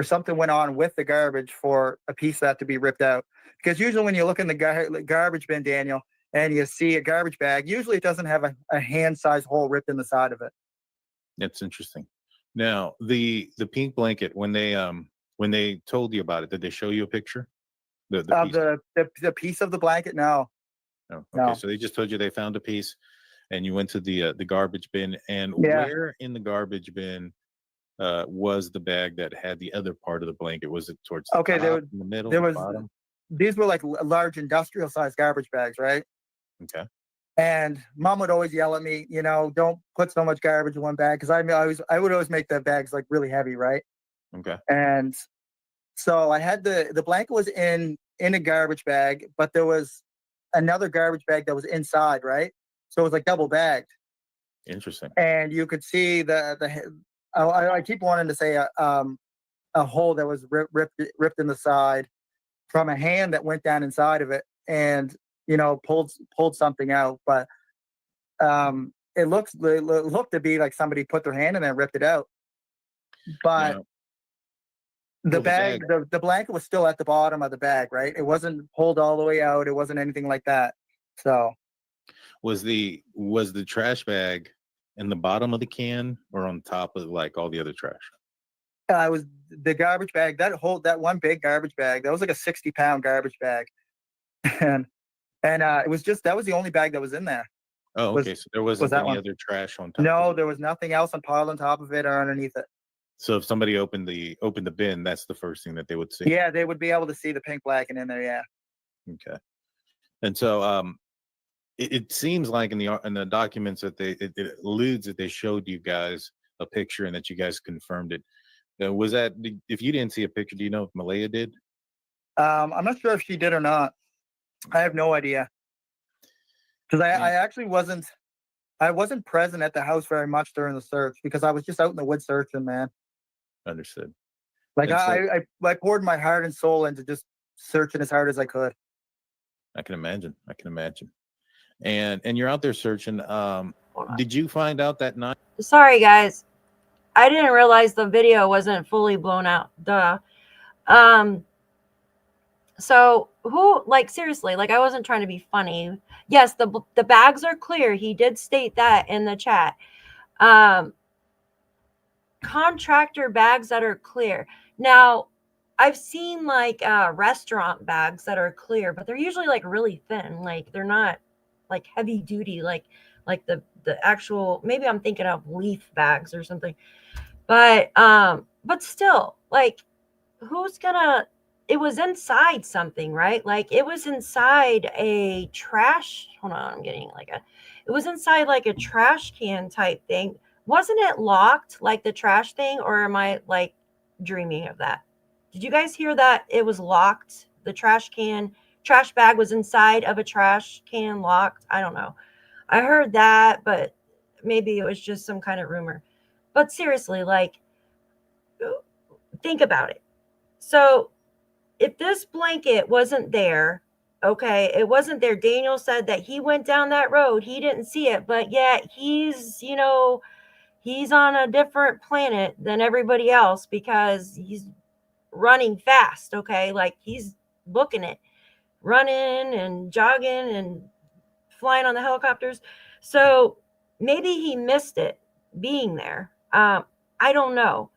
something went on with the garbage for a piece of that to be ripped out. Because usually when you look in the garbage bin, Daniel, and you see a garbage bag, usually it doesn't have a hand-sized hole ripped in the side of it. That's interesting. Now, the pink blanket, when they told you about it, did they show you a picture? The piece of the blanket? No. No. Okay, no. So they just told you they found a piece, and you went to the garbage bin. And where in the garbage bin was the bag that had the other part of the blanket? Was it towards the top, in the middle, the bottom? These were like large industrial sized garbage bags, right? Okay. And Mom would always yell at me, you know, don't put so much garbage in one bag, because I would always make the bags like really heavy, right? Okay. And so I had the blanket was in a garbage bag, but there was another garbage bag that was inside, right? So it was like double bagged. Interesting. And you could see I keep wanting to say a hole that was ripped in the side from a hand that went down inside of it and, you know, pulled something out. But it looked to be like somebody put their hand in there and ripped it out. But the blanket was still at the bottom of the bag, right? It wasn't pulled all the way out. It wasn't anything like that. So was the trash bag in the bottom of the can or on top of like all the other trash? It was the garbage bag, that one big garbage bag. That was like a 60-pound garbage bag. And it was that was the only bag that was in there. Oh, okay. So there wasn't any other trash on top? No, there was nothing else piled on top of it or underneath it. So if somebody opened the bin, that's the first thing that they would see? Yeah, they would be able to see the pink blanket in there, yeah. Okay. And so it seems like in the documents that it alludes that they showed you guys a picture and that you guys confirmed it. Was that, if you didn't see a picture, do you know if Malaya did? I'm not sure if she did or not. I have no idea. Because I actually wasn't present at the house very much during the search because I was just out in the woods searching, man. Understood. Like I poured my heart and soul into just searching as hard as I could. I can imagine. And you're out there searching. Did you find out that night? Sorry, guys. I didn't realize the video wasn't fully blown out. Duh. So who, like, seriously, like, I wasn't trying to be funny. Yes, the bags are clear. He did state that in the chat. Contractor bags that are clear. Now, I've seen like restaurant bags that are clear, but they're usually like really thin. Like they're not like heavy duty, like the actual, maybe I'm thinking of leaf bags or something. But still, like, who's gonna, it was inside something, right? Like it was inside a trash, hold on, I'm getting like it was inside like a trash can type thing. Wasn't it locked like the trash thing, or am I like dreaming of that? Did you guys hear that it was locked? The trash bag was inside of a trash can locked. I don't know. I heard that, but maybe it was just some kind of rumor. But seriously, like, think about it. So if this blanket wasn't there, okay, it wasn't there. Daniel said that he went down that road. He didn't see it, but yet he's, you know, he's on a different planet than everybody else because he's running fast, okay? Like he's booking it, running and jogging and flying on the helicopters. So maybe he missed it being there. I don't know.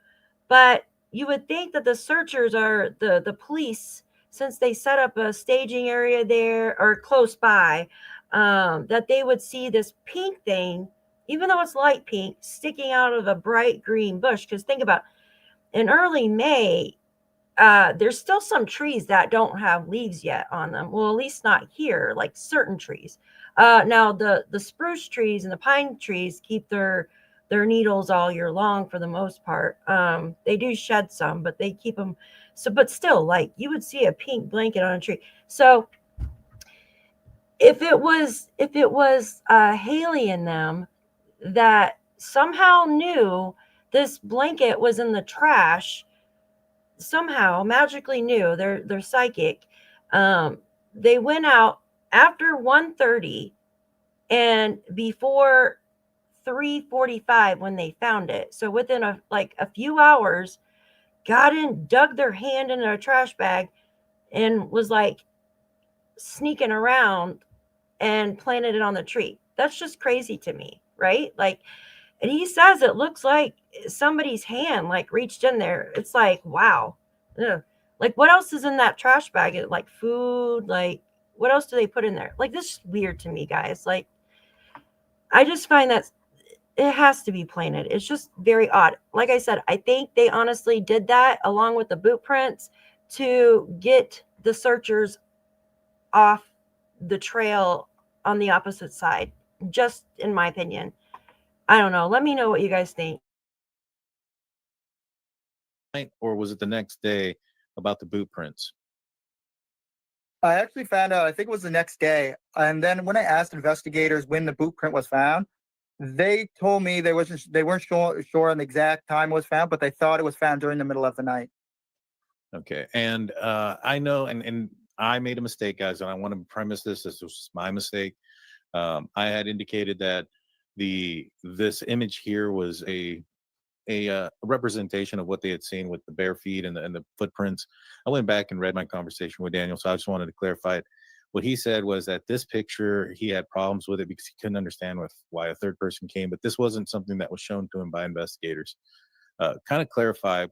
But you would think that the searchers are the police, since they set up a staging area there or close by, that they would see this pink thing, even though it's light pink, sticking out of a bright green bush. Because think about, in early May, there's still some trees that don't have leaves yet on them. Well, at least not here, like certain trees. Now the spruce trees and the pine trees keep their needles all year long for the most part. They do shed some, but they keep them. So, but still, like you would see a pink blanket on a tree. So if it was Haley and them that somehow knew this blanket was in the trash, somehow magically knew, they're psychic, they went out after 1:30 and before 3:45 when they found it. So within a few hours, got in, dug their hand into a trash bag and was like sneaking around and planted it on the tree. That's just crazy to me, right? Like, and he says it looks like somebody's hand like reached in there. It's like, wow. Ugh. Like, what else is in that trash bag? Like food, like what else do they put in there? Like, this is weird to me, guys. Like, I just find that it has to be planted. It's just very odd. Like I said, I think they honestly did that along with the boot prints to get the searchers off the trail on the opposite side, just in my opinion. I don't know. Let me know what you guys think. Or was it the next day about the boot prints? I actually found out, I think it was the next day. And then when I asked investigators when the boot print was found, they told me they weren't sure on the exact time it was found, but they thought it was found during the middle of the night. Okay. And I know, and I made a mistake, guys, and I want to premise this was my mistake. I had indicated that this image here was a representation of what they had seen with the bare feet and the footprints. I went back and read my conversation with Daniel, so I just wanted to clarify it. What he said was that this picture, he had problems with it because he couldn't understand why a third person came, but this wasn't something that was shown to him by investigators. Kind of clarify,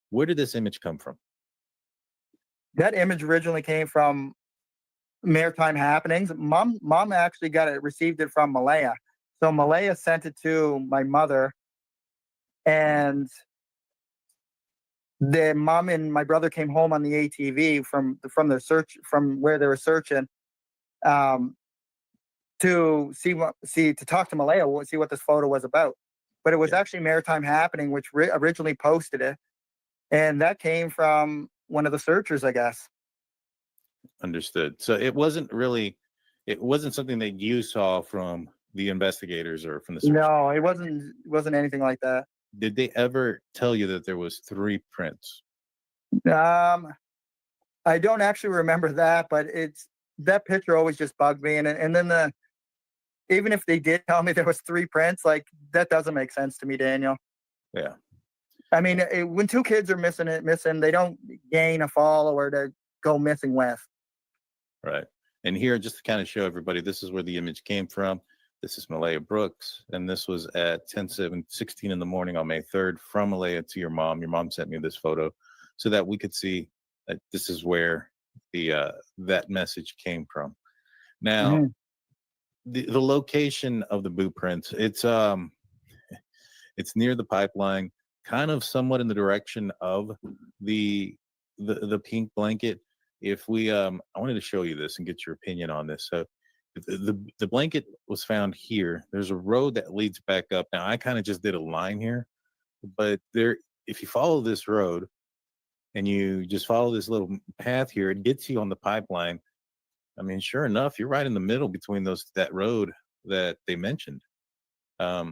where did this image come from? That image originally came from Maritime Happenings. Mom actually received it from Malaya. So Malaya sent it to my mother, and the mom and my brother came home on the ATV from their search, from where they were searching, to talk to Malaya, see what this photo was about. but it was actually Maritime Happening, which originally posted it. And that came from one of the searchers, I guess. Understood. So it wasn't something that you saw from the investigators or from the search. No, it wasn't anything like that. Did they ever tell you that there was 3 prints? I don't actually remember that, but that picture always just bugged me. And then even if they did tell me there was 3 prints, like, that doesn't make sense to me, Daniel. Yeah. I mean, when 2 kids are missing, they don't gain a follower to go missing with. Right. And here, just to kind of show everybody, this is where the image came from. This is Malaya Brooks, and this was at 10:16 in the morning on May 3rd from Malaya to your mom. Your mom sent me this photo so that we could see that this is where that message came from. Now, the location of the boot prints, it's near the pipeline, kind of somewhat in the direction of the pink blanket. If we I wanted to show you this and get your opinion on this. So the blanket was found here. There's a road that leads back up. Now I kind of just did a line here, but if you follow this road and you just follow this little path here, it gets you on the pipeline. I mean, sure enough, you're right in the middle between that road that they mentioned. Have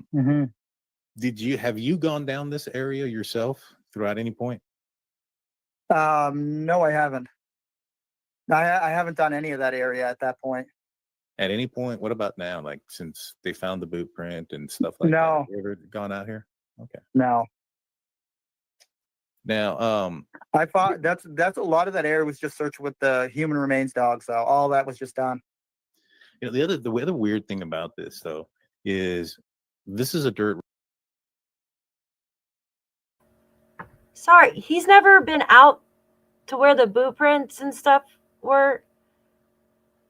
you gone down this area yourself throughout any point? No, I haven't. I haven't done any of that area at that point. At any point? What about now? Like, since they found the boot print and stuff like No. that? Have you ever gone out here? Okay. No. Now, I thought that's a lot of that area was just searched with the human remains dogs. So all that was just done. You know, the other weird thing about this though is this is a dirt. Sorry, he's never been out to where the boot prints and stuff were.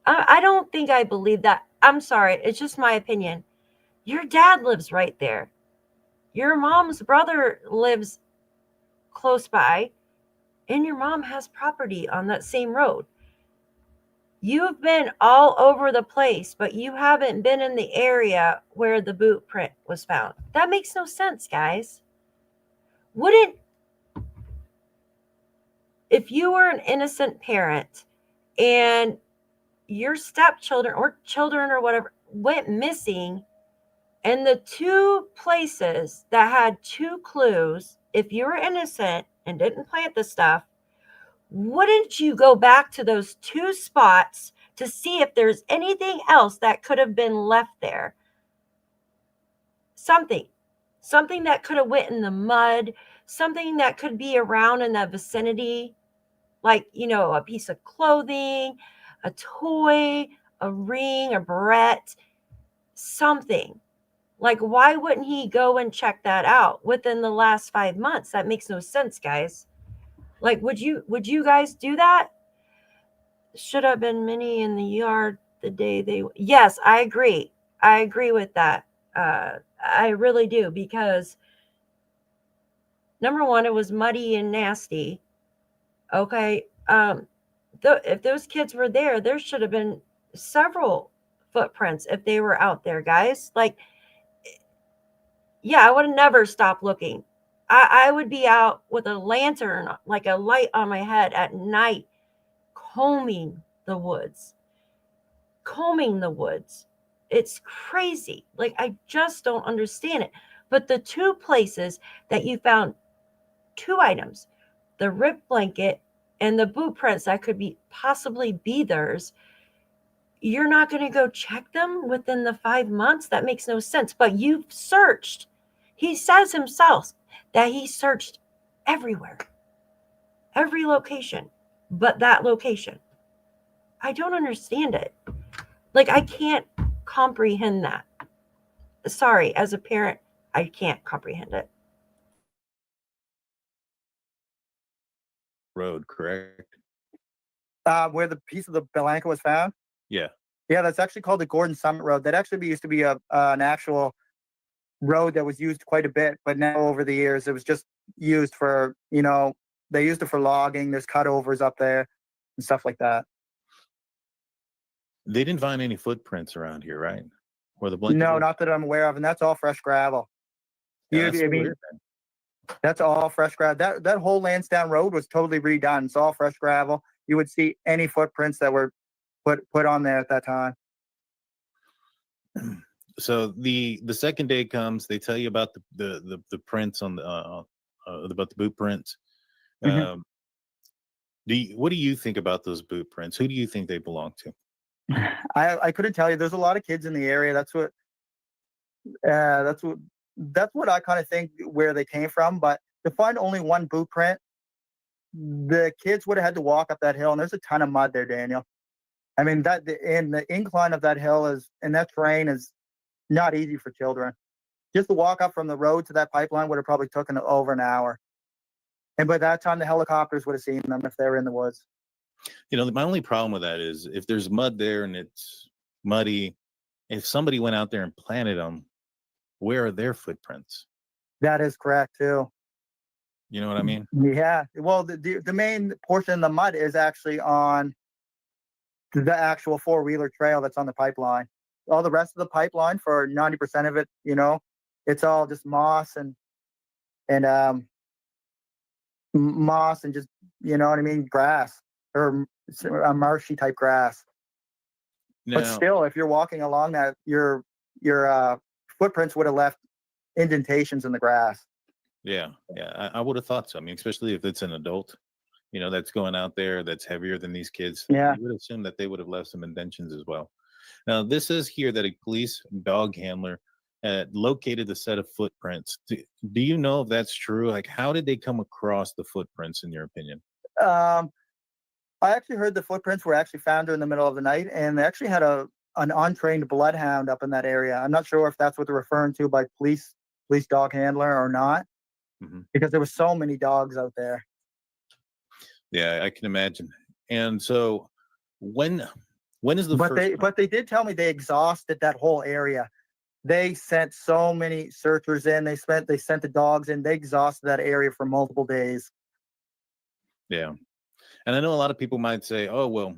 I don't think I believe that. I'm sorry. It's just my opinion. Your dad lives right there. Your mom's brother lives close by, and your mom has property on that same road. You've been all over the place, but you haven't been in the area where the boot print was found. That makes no sense, guys. If you were an innocent parent and your stepchildren or children or whatever went missing, and the 2 places that had 2 clues, if you were innocent and didn't plant the stuff, wouldn't you go back to those 2 spots to see if there's anything else that could have been left there? Something that could have went in the mud, something that could be around in that vicinity, like, a piece of clothing, a toy, a ring, a barrette, something. Like, why wouldn't he go and check that out within the last 5 months? That makes no sense, guys. Like, would you guys do that? Should have been many in the yard the day they... Yes, I agree. I agree with that. I really do, because number one, it was muddy and nasty. Okay. If those kids were there should have been several footprints if they were out there, guys. Like, yeah, I would have never stopped looking. I would be out with a lantern, like a light on my head at night, combing the woods. It's crazy. Like, I just don't understand it. But the 2 places that you found 2 items, the ripped blanket and the boot prints that could possibly be theirs, you're not going to go check them within the 5 months? That makes no sense. But you've searched. He says himself that he searched everywhere, every location, but that location. I don't understand it. Like, I can't comprehend that. Sorry, as a parent, I can't comprehend it. Road, correct? Where the piece of the blanket was found? Yeah. Yeah, that's actually called the Gordon Summit Road. That actually used to be an actual road that was used quite a bit, but now over the years it was just used for, they used it for logging. There's cutovers up there and stuff like that. They didn't find any footprints around here, right? Where the blanket No, was? not that I'm aware of, and that's all fresh gravel. Yeah, You, that's I so mean, weird. that's all fresh gravel. That whole Lansdowne Road was totally redone. It's all fresh gravel. You would see any footprints that were put on there at that time. So the second day comes. They tell you about the prints on the about the boot prints. Mhm. Um, what do you think about those boot prints? Who do you think they belong to? I couldn't tell you. There's a lot of kids in the area. That's what I kind of think where they came from. But to find only one boot print, the kids would have had to walk up that hill, and there's a ton of mud there, Daniel. I mean and the incline of that hill and that terrain is not easy for children. Just to walk up from the road to that pipeline would have probably taken over an hour. And by that time, the helicopters would have seen them if they were in the woods. My only problem with that is if there's mud there and it's muddy, if somebody went out there and planted them, where are their footprints? That is correct too. You know what I mean? Yeah. Well, the main portion of the mud is actually on the actual four-wheeler trail that's on the pipeline. All the rest of the pipeline, for 90% of it, it's all just moss and moss and just, you know what I mean, grass or a marshy type grass. But Now, still, if you're walking along that, your footprints would have left indentations in the grass. yeah, I would have thought so. I mean, especially if it's an adult, that's going out there that's heavier than these kids. Yeah. You would assume that they would have left some indentions as well. Now, this says here that a police dog handler located the set of footprints. Do you know if that's true? Like, how did they come across the footprints, in your opinion? I actually heard the footprints were actually found during the middle of the night, and they actually had an untrained bloodhound up in that area. I'm not sure if that's what they're referring to by police dog handler or not, because there were so many dogs out there. Yeah, I can imagine. And so, when is the first time? But they did tell me they exhausted that whole area. They sent so many searchers in. They sent the dogs in. They exhausted that area for multiple days. Yeah. And I know a lot of people might say, oh, well,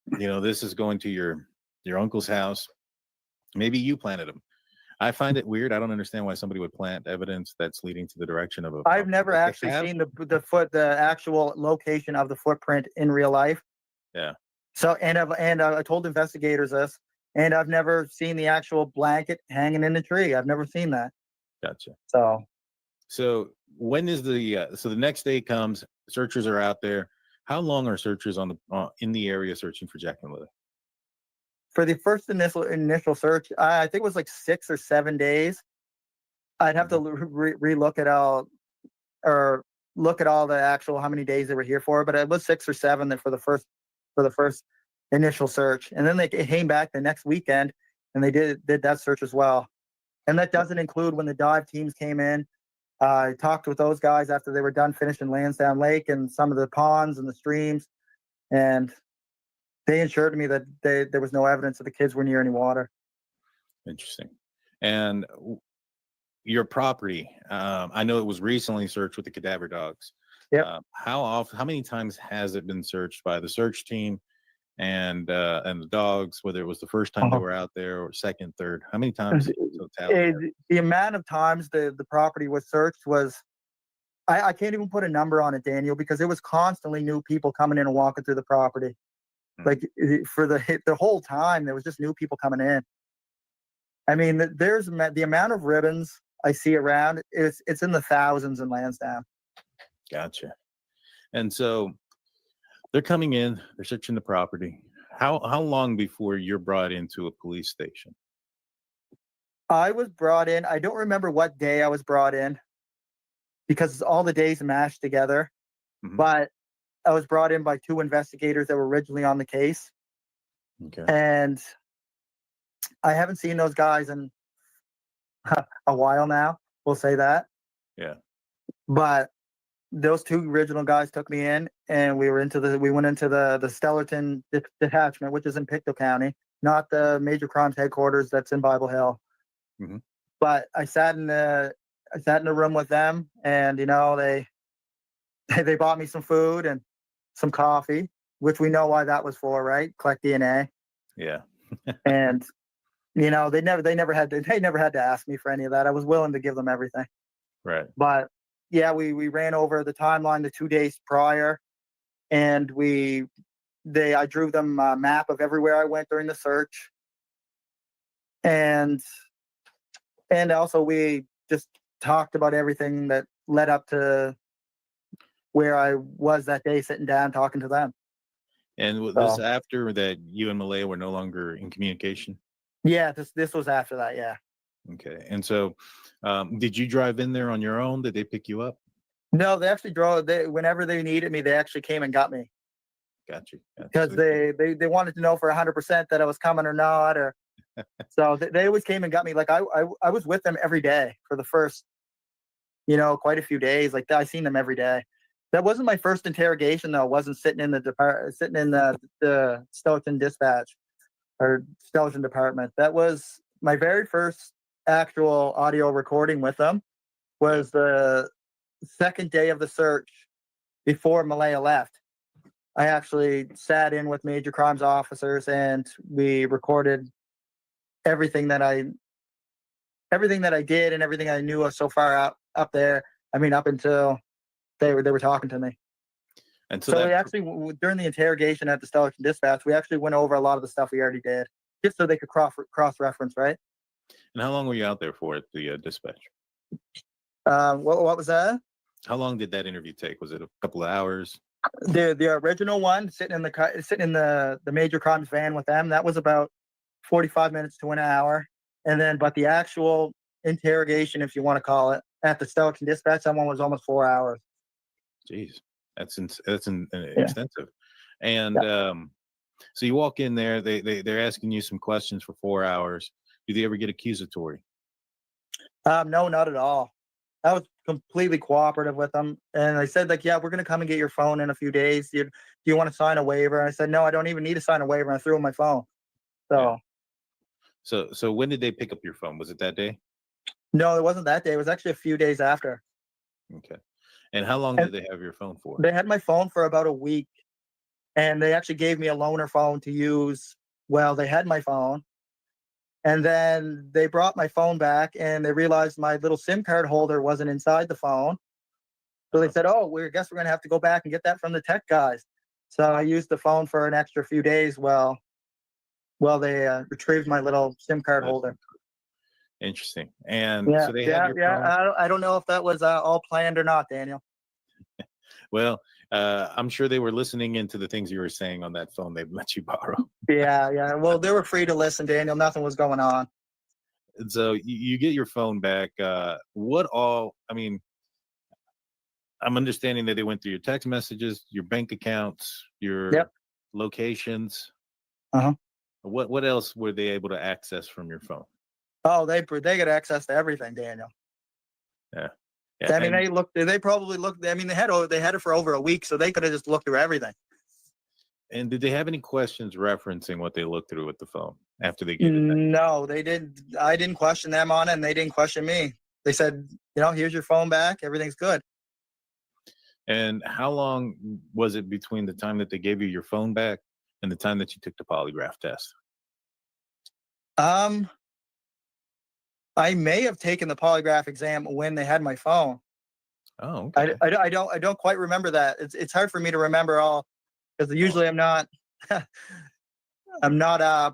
this is going to your uncle's house. Maybe you planted them. I find it weird. I don't understand why somebody would plant evidence that's leading to the direction of a. I've never actually seen the actual location of the footprint in real life. Yeah. So I told investigators this, and I've never seen the actual blanket hanging in the tree. I've never seen that. Gotcha. So when is so the next day comes, searchers are out there. How long are searchers in the area searching for Jack and Lilly? For the first initial search, I think it was like 6 or 7 days. I'd have to relook at all, or look at all the actual how many days they were here for, but it was 6 or 7 for the first initial search, and then they came back the next weekend and they did that search as well. And that doesn't include when the dive teams came in. I talked with those guys after they were done finishing Landsdowne Lake and some of the ponds and the streams, and they assured me that there was no evidence that the kids were near any water. Interesting. And your property, I know it was recently searched with the cadaver dogs. Yeah. How many times has it been searched by the search team and the dogs, whether it was the first time they were out there or second, third? How many times? The amount of times the property was searched was, I can't even put a number on it, Daniel, because it was constantly new people coming in and walking through the property. Like for the whole time, there was just new people coming in. I mean, there's the amount of ribbons I see around. It's in the thousands in Landsdowne. Gotcha. And so they're coming in, they're searching the property. How long before you're brought into a police station? I was brought in. I don't remember what day I was brought in because all the days mashed together. But I was brought in by 2 investigators that were originally on the case. Okay. And I haven't seen those guys in a while now. We'll say that. Yeah. But those 2 original guys took me in, and we went into the Stellarton detachment, which is in PICTOU County, not the major crimes headquarters that's in Bible Hill. But I sat in a room with them, and they bought me some food and some coffee, which we know why that was for, right? Collect DNA. Yeah. And You know, they never had to ask me for any of that. I was willing to give them everything. Right. But yeah, we ran over the timeline the 2 days prior, and I drew them a map of everywhere I went during the search, and also we just talked about everything that led up to where I was that day, sitting down talking to them. And this after that you and Malaya were no longer in communication? Yeah, this was after that, yeah. Okay. And so did you drive in there on your own? Did they pick you up? No, they actually whenever they needed me, they actually came and got me. Got you. Because they wanted to know for 100% that I was coming or not, or so they always came and got me. Like I was with them every day for the first, quite a few days. Like I seen them every day. That wasn't my first interrogation though. I wasn't sitting in the Stellarton dispatch or Stellarton department. That was my very first actual audio recording with them. Was the second day of the search before Malaya left. I actually sat in with major crimes officers and we recorded everything that I did and everything I knew of so far up there. I mean, up until they were talking to me. And so we actually, during the interrogation at the Stellarton dispatch, we actually went over a lot of the stuff we already did, just so they could cross reference, right? And how long were you out there for at the dispatch? What was that? How long did that interview take? Was it a couple of hours? The original one, sitting in the major crimes van with them, that was about 45 minutes to an hour. And then, but the actual interrogation, if you want to call it, at the Stellarton dispatch, that one was almost 4 hours. Jeez, that's extensive. And so you walk in there, they're asking you some questions for 4 hours. Do they ever get accusatory? No, not at all. I was completely cooperative with them. And I said, like, yeah, we're going to come and get your phone in a few days. Do you want to sign a waiver? And I said, no, I don't even need to sign a waiver. And I threw in my phone. So, so when did they pick up your phone? Was it that day? No, it wasn't that day. It was actually a few days after. Okay. And how long did they have your phone for? They had my phone for about a week. And they actually gave me a loaner phone to use while they had my phone. And then they brought my phone back and they realized my little SIM card holder wasn't inside the phone. So they said, oh, I guess we're going to have to go back and get that from the tech guys. So I used the phone for an extra few days while they retrieved my little SIM card holder. Interesting. And yeah, so they had your phone? I don't know if that was all planned or not, Daniel. Well, I'm sure they were listening into the things you were saying on that phone they let you borrow. Yeah. Well, they were free to listen, Daniel. Nothing was going on. And so you get your phone back. I'm understanding that they went through your text messages, your bank accounts, your locations. What else were they able to access from your phone? Oh, they got access to everything, Daniel. Yeah. I mean, they probably looked. I mean, they had it for over a week, so they could have just looked through everything. And did they have any questions referencing what they looked through with the phone after they gave it back? No, they didn't. I didn't question them on it, and they didn't question me. They said, here's your phone back. Everything's good. And how long was it between the time that they gave you your phone back and the time that you took the polygraph test? I may have taken the polygraph exam when they had my phone. Oh, okay. I don't quite remember that. It's hard for me to remember all because usually I'm not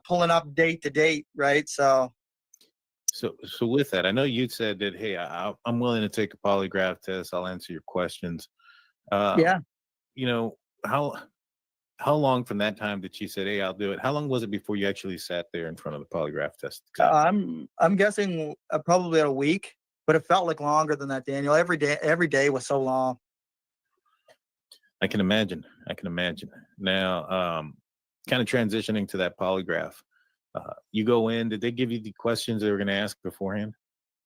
pulling up date to date, right? So with that, I know you said that, hey, I'm willing to take a polygraph test. I'll answer your questions. How long from that time that she said, hey, I'll do it? How long was it before you actually sat there in front of the polygraph test? I'm guessing probably a week, but it felt like longer than that, Daniel. Every day was so long. I can imagine. Now, kind of transitioning to that polygraph, you go in. Did they give you the questions they were going to ask beforehand?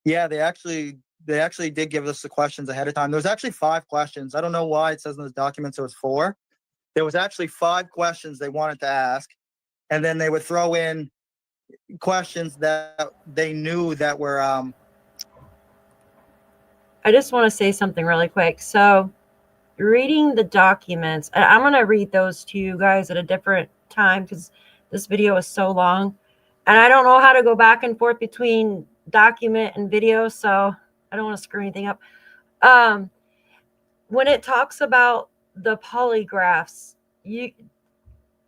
Yeah, they actually did give us the questions ahead of time. There was actually 5 questions. I don't know why it says in the documents it was 4. There was actually 5 questions they wanted to ask, and then they would throw in questions that they knew that were. I just want to say something really quick. So, reading the documents, I'm going to read those to you guys at a different time because this video is so long. and I don't know how to go back and forth between document and video, so I don't want to screw anything up. When it talks about the polygraphs,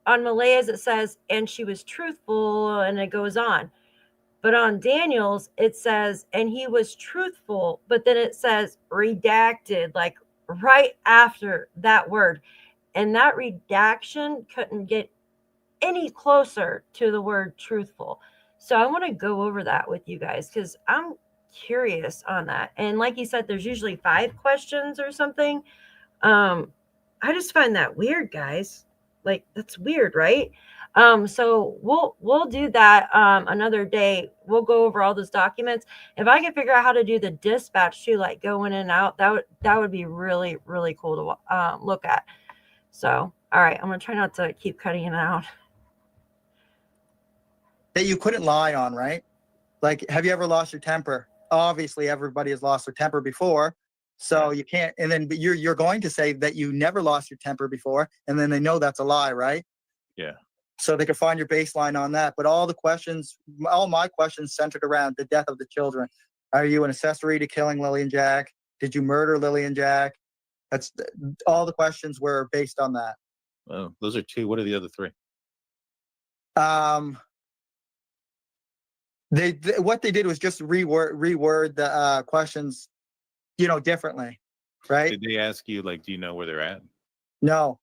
on Malaya's it says, and she was truthful, and it goes on. But on Daniel's, it says, and he was truthful, but then it says redacted, like right after that word. And that redaction couldn't get any closer to the word truthful. So I want to go over that with you guys because I'm curious on that. And like you said, there's usually 5 questions or something. I just find that weird, guys. Like, that's weird, right? So we'll do that another day. We'll go over all those documents. If I can figure out how to do the dispatch too, like going in and out, that would be really, really cool to look at. So, all right, I'm gonna try not to keep cutting it out. That you couldn't lie on, right? Like, have you ever lost your temper? Obviously, everybody has lost their temper before. So you can't, and then but you're going to say that you never lost your temper before, and then they know that's a lie, right? Yeah. So they can find your baseline on that. But all my questions centered around the death of the children. Are you an accessory to killing Lilly and Jack? Did you murder Lilly and Jack? That's all the questions were based on that. Well, those are 2. What are the other 3? What they did was just reword the questions, differently, right? Did they ask you, like, do you know where they're at? No.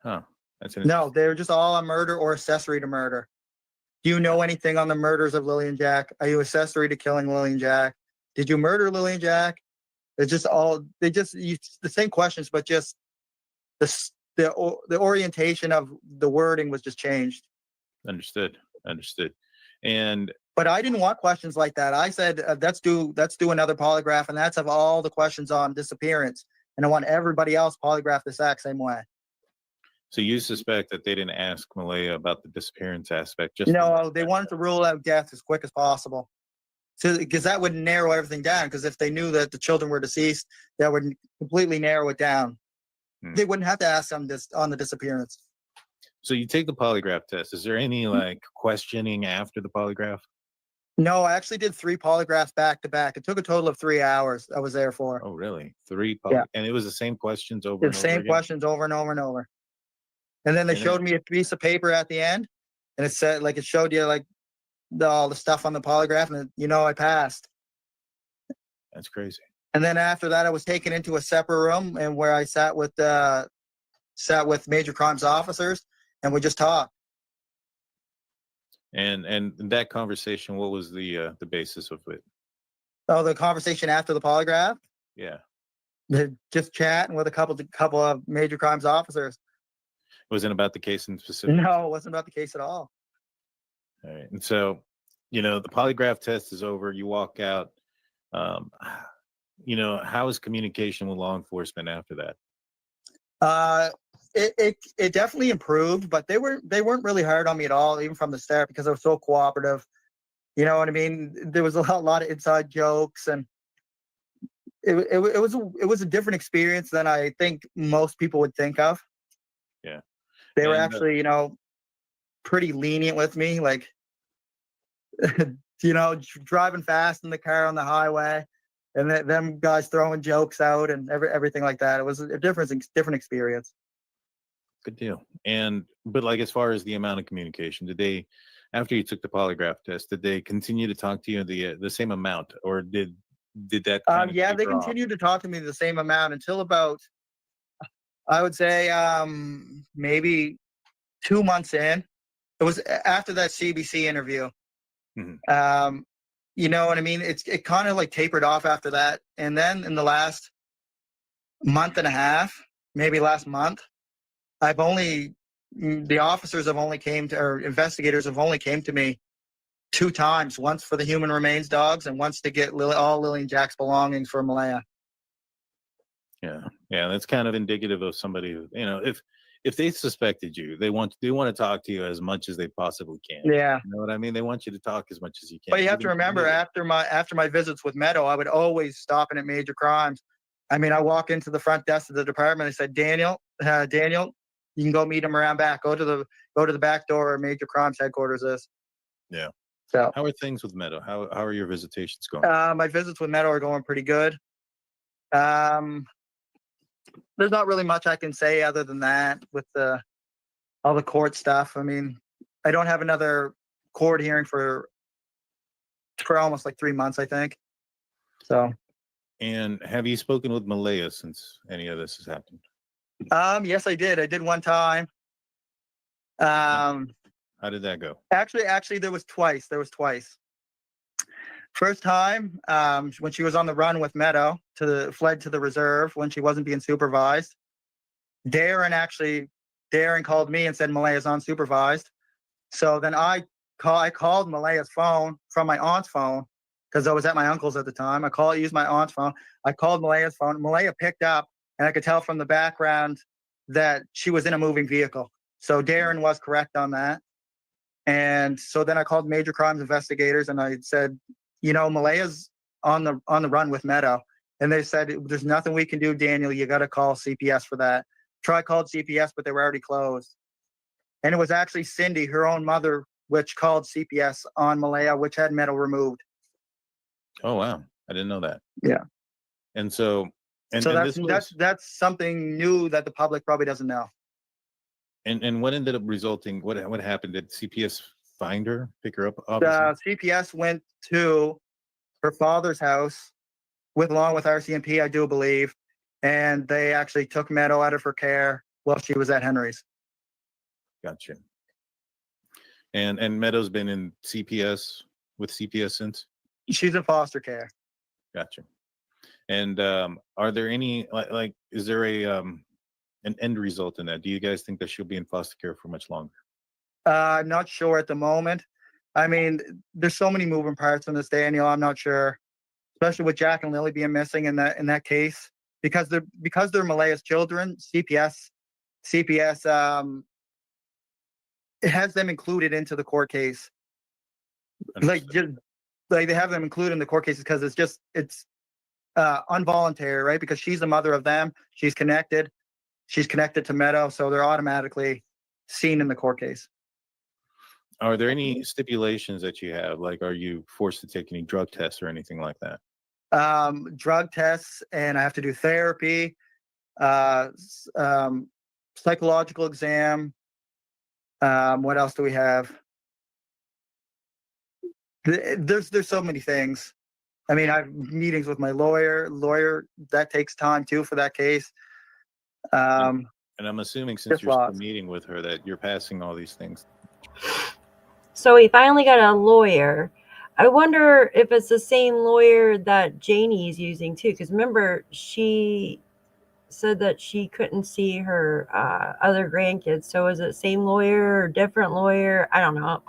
Huh. That's No, they're just all on murder or accessory to murder. Do you know anything on the murders of Lilly and Jack? Are you accessory to killing Lilly and Jack? Did you murder Lilly and Jack? It's just the same questions, but just the orientation of the wording was just changed. Understood. And but I didn't want questions like that. I said, let's do another polygraph, and that's of all the questions on disappearance. And I want everybody else polygraphed the exact same way. So you suspect that they didn't ask Malaya about the disappearance aspect? No, they wanted to rule out death as quick as possible. So, because that would narrow everything down. Because if they knew that the children were deceased, that would completely narrow it down. They wouldn't have to ask them this on the disappearance. So you take the polygraph test. Is there any questioning after the polygraph? No, I actually did 3 polygraphs back to back. It took a total of 3 hours I was there for. Oh, really? 3 Yeah. And it was the same questions over and over same again? questions over and over and over. And then they showed me a piece of paper at the end, and it said, like, it showed you like all the stuff on the polygraph, and I passed. That's crazy. And then after that, I was taken into a separate room, and where I sat with major crimes officers, and we just talked. And that conversation, what was the basis of it? Oh, the conversation after the polygraph? Yeah. Just chatting with a couple of major crimes officers. It wasn't about the case in specific? No, it wasn't about the case at all. All right. And so, the polygraph test is over. You walk out. How is communication with law enforcement after that? It definitely improved, but they weren't really hard on me at all, even from the start, because I was so cooperative. You know what I mean? There was a lot of inside jokes, and it was a different experience than I think most people would think of. Yeah. They were actually, pretty lenient with me, like, driving fast in the car on the highway, and them guys throwing jokes out and everything like that. It was a different experience. Good deal. But like, as far as the amount of communication, did they, after you took the polygraph test, did they continue to talk to you the same amount, or did that? Yeah, they continued to talk to me the same amount until about, I would say, maybe 2 months in. It was after that CBC interview. Mm-hmm. You know what I mean? It kind of like tapered off after that. And then in the last month and a half, maybe last month, the officers have only or investigators have only came to me 2 times, once for the human remains dogs and once to get all Lilly and Jack's belongings for Malaya. Yeah. That's kind of indicative of somebody who, if they suspected you, they want to talk to you as much as they possibly can. Yeah. You know what I mean? They want you to talk as much as you can. But you have to remember, after my visits with Meadow, I would always stop in at major crimes. I mean, I walk into the front desk of the department. I said, Daniel, you can go meet him around back. Go to the back door where major crimes headquarters is. Yeah. So how are things with Meadow? How are your visitations going? My visits with Meadow are going pretty good. There's not really much I can say other than that with all the court stuff. I mean, I don't have another court hearing for almost like 3 months, I think. So. And have you spoken with Malaya since any of this has happened? Yes, I did. I did one time. How did that go? Actually, there was twice. First time, when she was on the run with Meadow, fled to the reserve when she wasn't being supervised. Darren called me and said Malaya's unsupervised. So then I called Malaya's phone from my aunt's phone because I was at my uncle's at the time. Used my aunt's phone. I called Malaya's phone. Malaya picked up, and I could tell from the background that she was in a moving vehicle. So Darren was correct on that. And so then I called major crimes investigators and I said, Malaya's on the run with Meadow. And they said, there's nothing we can do, Daniel. You got to call CPS for that. Called CPS, but they were already closed. And it was actually Cindy, her own mother, which called CPS on Malaya, which had Meadow removed. Oh, wow. I didn't know that. Yeah. And so, that's something new that the public probably doesn't know. And what ended up resulting? What happened? Did CPS find her, pick her up? Obviously? CPS went to her father's house along with RCMP, I do believe, and they actually took Meadow out of her care while she was at Henry's. Gotcha. And Meadow's been in CPS since? She's in foster care. Gotcha. And are there any like is there an end result in that? Do you guys think that she'll be in foster care for much longer? Not sure at the moment. I mean, there's so many moving parts in this, Daniel. I'm not sure, especially with Jack and Lilly being missing in that case, because they're Malaya's children. CPS it has them included into the court case. Understood. Like they have them included in the court cases because it's involuntary, right? Because she's the mother of them. She's connected to Meadow, so they're automatically seen in the court case. Are there any stipulations that you have? Like, are you forced to take any drug tests or anything like that? Drug tests, and I have to do therapy, psychological exam. What else do we have? There's so many things. I mean, I have meetings with my lawyer. That takes time too for that case. And I'm assuming since you're still meeting with her that you're passing all these things. So we finally got a lawyer. I wonder if it's the same lawyer that Janie's using too. Because remember, she said that she couldn't see her other grandkids. So is it the same lawyer or different lawyer? I don't know.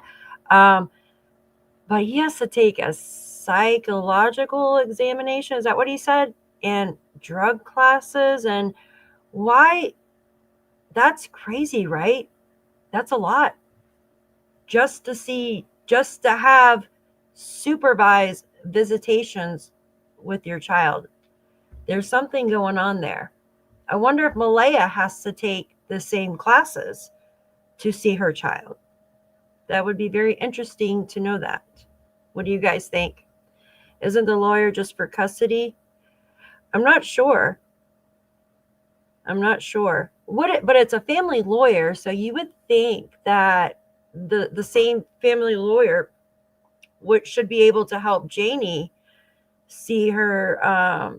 But he has to take a psychological examination. Is that what he said? And drug classes. And why? That's crazy, right? That's a lot. Just to have supervised visitations with your child. There's something going on there. I wonder if Malaya has to take the same classes to see her child. That would be very interesting to know that. What do you guys think? Isn't the lawyer just for custody? I'm not sure. But it's a family lawyer, so you would think that the same family lawyer should be able to help Janie see her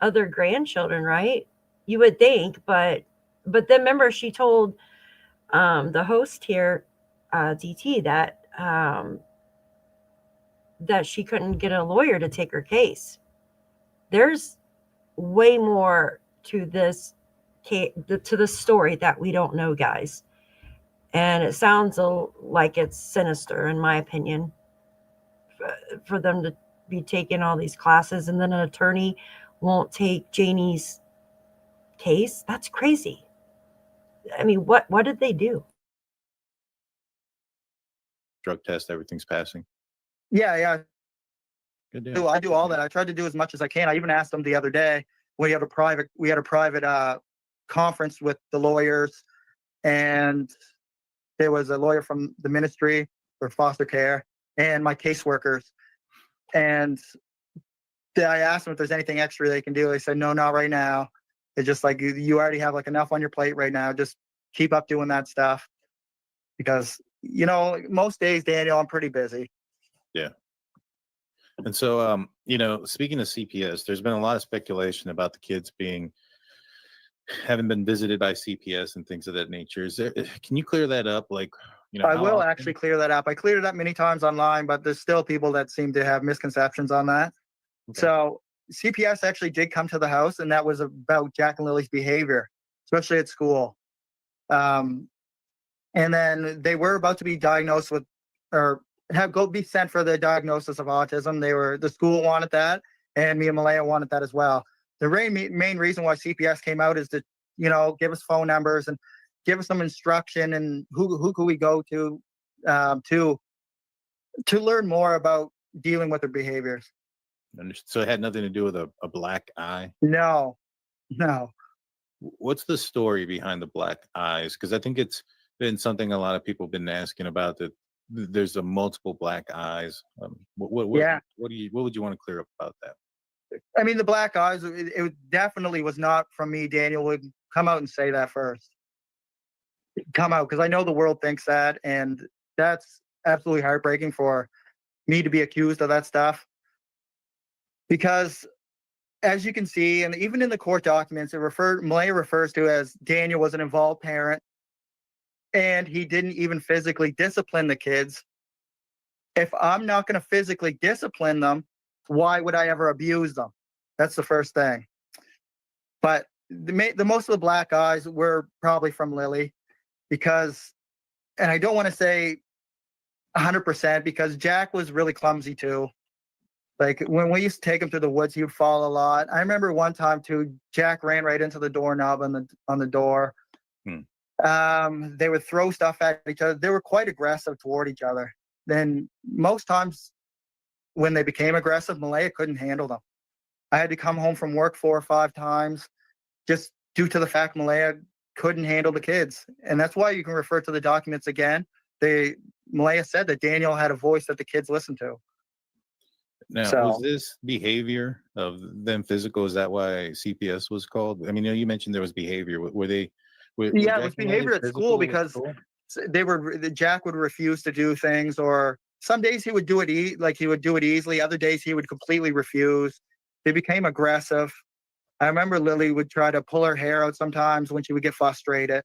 other grandchildren, right? You would think, but then remember she told the host here, DT, that she couldn't get a lawyer to take her case. There's way more to this to the story that we don't know, guys. And it sounds like it's sinister, in my opinion, for them to be taking all these classes and then an attorney won't take Janie's case. That's crazy. I mean, what did they do? Drug test, everything's passing. Yeah. Good deal. I do all that. I tried to do as much as I can. I even asked them the other day. We had a private conference with the lawyers, and there was a lawyer from the ministry or foster care and my caseworkers. And I asked them if there's anything extra they can do. They said, no, not right now. It's just like, you already have like enough on your plate right now. Just keep up doing that stuff. Because, you know, most days, Daniel, I'm pretty busy. Yeah. And so, you know, speaking of CPS, there's been a lot of speculation about the kids having been visited by CPS and things of that nature. Can you clear that up? Like, you know, I will actually clear that up. I cleared it up many times online, but there's still people that seem to have misconceptions on that. Okay. So CPS actually did come to the house, and that was about Jack and Lily's behavior, especially at school. And then they were about to be diagnosed with, or be sent for the diagnosis of autism. The school wanted that, and me and Malaya wanted that as well. The main reason why CPS came out is to, you know, give us phone numbers and give us some instruction and who could we go to learn more about dealing with their behaviors. So it had nothing to do with a black eye? No. What's the story behind the black eyes? Because I think it's been something a lot of people have been asking about, that there's a multiple black eyes. What would you want to clear up about that? I mean, the black eyes, it definitely was not from me. Daniel would come out and say that first. Come out, because I know the world thinks that, and that's absolutely heartbreaking for me to be accused of that stuff. Because as you can see, and even in the court documents, Malaya refers to as Daniel was an involved parent, and he didn't even physically discipline the kids. If I'm not going to physically discipline them, why would I ever abuse them? That's the first thing. But the most of the black eyes were probably from Lily, because, and I don't want to say 100%, because Jack was really clumsy too. Like when we used to take him to the woods, he would fall a lot. I remember one time too, Jack ran right into the doorknob on the door. They would throw stuff at each other. They were quite aggressive toward each other. Then most times when they became aggressive, Malaya couldn't handle them. I had to come home from work 4 or 5 times just due to the fact Malaya couldn't handle the kids. And that's why you can refer to the documents again. Malaya said that Daniel had a voice that the kids listened to. Now, was this behavior of them physical? Is that why CPS was called? I mean, you mentioned there was behavior. Were they? It was behavior at school, because Jack would refuse to do things, or some days he would do it he would do it easily. Other days he would completely refuse. They became aggressive. I remember Lily would try to pull her hair out sometimes when she would get frustrated.